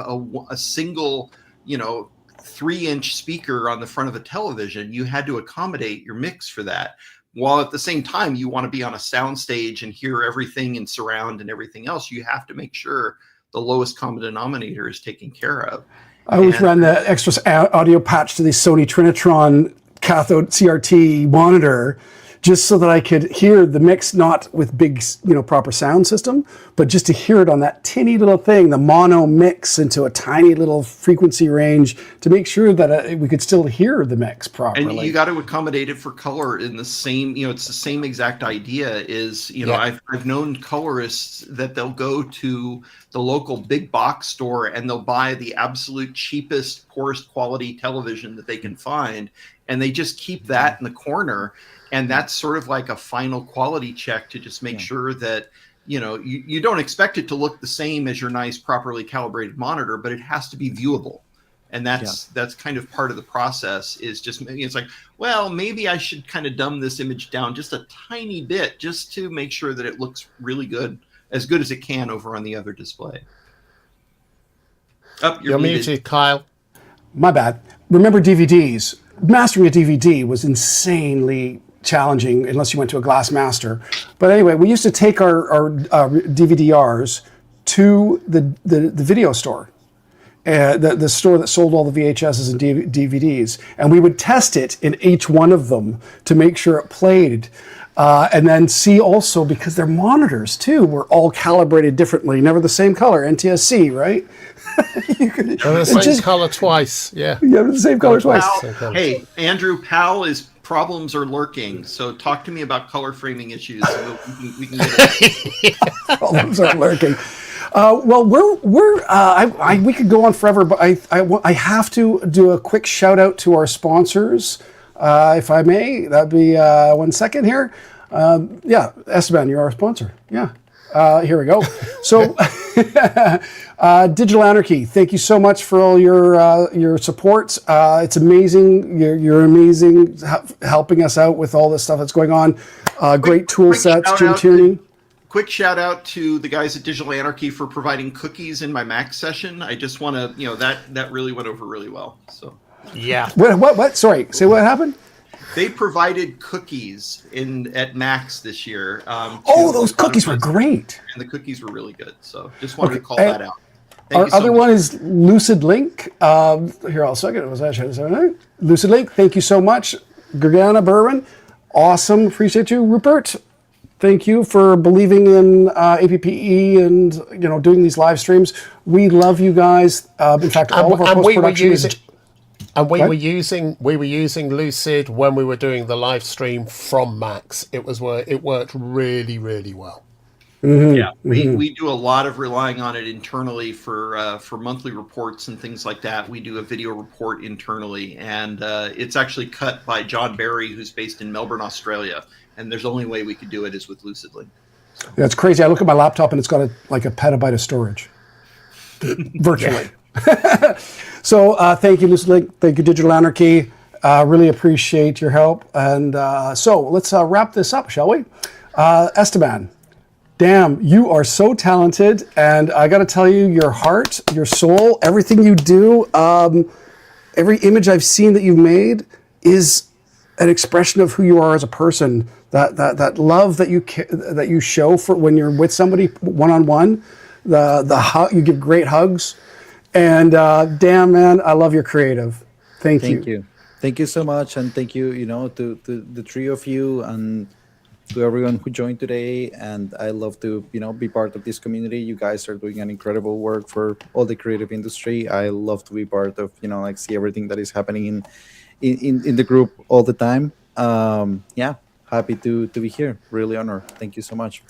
a single 3-inch speaker on the front of a television. You had to accommodate your mix for that, while at the same time you want to be on a sound stage and hear everything and surround and everything else. You have to make sure the lowest common denominator is taken care of. I always ran the extra audio patch to the Sony Trinitron cathode CRT monitor, just so that I could hear the mix, not with big, proper sound system, but just to hear it on that tinny little thing, the mono mix into a tiny little frequency range, to make sure that we could still hear the mix properly. And you got to accommodate it for color in the same, it's the same exact idea is, I've known colorists that they'll go to the local big box store and they'll buy the absolute cheapest, poorest quality television that they can find. And they just keep that in the corner. And that's sort of like a final quality check to just make sure that you know, you don't expect it to look the same as your nice, properly calibrated monitor, but it has to be viewable. And that's kind of part of the process, is just, it's like, well, maybe I should kind of dumb this image down just a tiny bit just to make sure that it looks really good as it can over on the other display. Oh, you're muted, Kyle. My bad. Remember DVDs. Mastering a DVD was insanely challenging unless you went to a glass master. But anyway, we used to take our DVD-Rs to the video store. The store that sold all the VHSs and DVDs, and we would test it in each one of them to make sure it played, and then see also, because their monitors too were all calibrated differently, never the same color, NTSC, right? The same color twice, yeah. Yeah, the same color twice. Hey, Andrew, PAL is problems are lurking, so talk to me about color framing issues. So we can get it. Problems are lurking. Well, we could go on forever, but I have to do a quick shout out to our sponsors, if I may. That'd be 1 second here. Yeah, Esteban, you're our sponsor. Yeah. Here we go. So, Digital Anarchy, thank you so much for all your support. It's amazing. You're amazing, helping us out with all this stuff that's going on. Great tool sets, Jim Tierney. Quick shout out to the guys at Digital Anarchy for providing cookies in my Mac session. I just want to, that really went over really well. So yeah. What? Sorry. Say what happened? They provided cookies at Max this year. Those cookies were great. And the cookies were really good. So just wanted to call that out. Our other one is Lucid Link. Here, I'll second. Was that Lucid Link? Thank you so much, Gergana Berwin. Awesome. Appreciate you, Rupert. Thank you for believing in APPE and doing these live streams. We love you guys. In fact, all of our post-production is. And we were using Lucid when we were doing the live stream from Max. It worked really, really well. Mm-hmm. Yeah, we do a lot of relying on it internally for monthly reports and things like that. We do a video report internally, and it's actually cut by John Barry, who's based in Melbourne, Australia. And there's the only way we could do it is with Lucidly. So. Yeah, it's crazy. I look at my laptop and it's got a petabyte of storage, virtually. So thank you, Lucidly. Thank you, Digital Anarchy. Really appreciate your help. And so let's wrap this up, shall we? Esteban, damn, you are so talented. And I got to tell you, your heart, your soul, everything you do, every image I've seen that you've made is an expression of who you are as a person. That love that you show for when you're with somebody one-on-one. The hug, you give great hugs. And damn, man, I love your creative. Thank you. Thank you so much, and thank you, to the three of you and to everyone who joined today. And I love to, be part of this community. You guys are doing an incredible work for all the creative industry. I love to be part of, see everything that is happening in the group all the time. Happy to be here. Really honored. Thank you so much.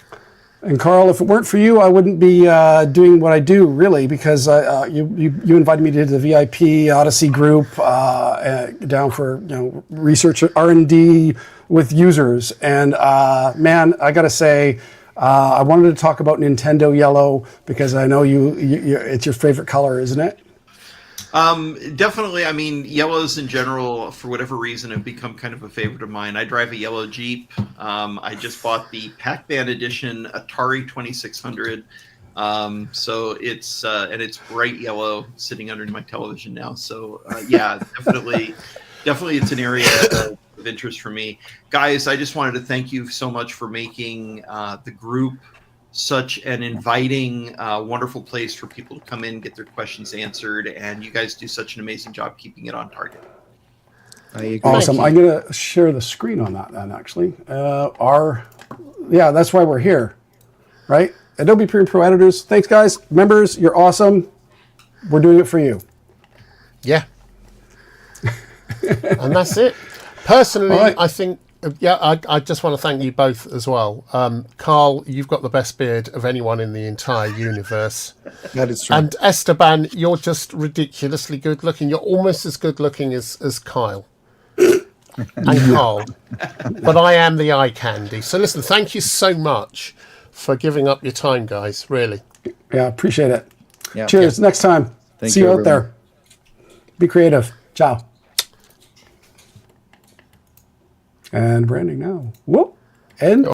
And Carl, if it weren't for you, I wouldn't be doing what I do, really, because you invited me to the VIP Odyssey group down for research R&D with users. And man, I got to say, I wanted to talk about Nintendo Yellow because I know it's your favorite color, isn't it? Definitely. I mean, yellows in general, for whatever reason, have become kind of a favorite of mine. I drive a yellow Jeep. I just bought the Pac-Man edition Atari 2600. So it's and it's bright yellow, sitting under my television now. So yeah, definitely, it's an area of interest for me. Guys, I just wanted to thank you so much for making the group such an inviting, wonderful place for people to come in, get their questions answered, and you guys do such an amazing job keeping it on target. I agree. Awesome. I'm going to share the screen on that then, actually. That's why we're here, right? Adobe Premiere Pro editors. Thanks, guys. Members, you're awesome. We're doing it for you. Yeah. And that's it. Personally, right. I think, I just want to thank you both as well. Carl, you've got the best beard of anyone in the entire universe. That is true. And Esteban, you're just ridiculously good looking. You're almost as good looking as Kyle. And Carl. But I am the eye candy. So listen, thank you so much for giving up your time, guys. Really. Yeah, appreciate it. Yeah. Cheers. Next time. Thank See you, you out everyone. there. Be creative. Ciao. And branding now. Whoop. And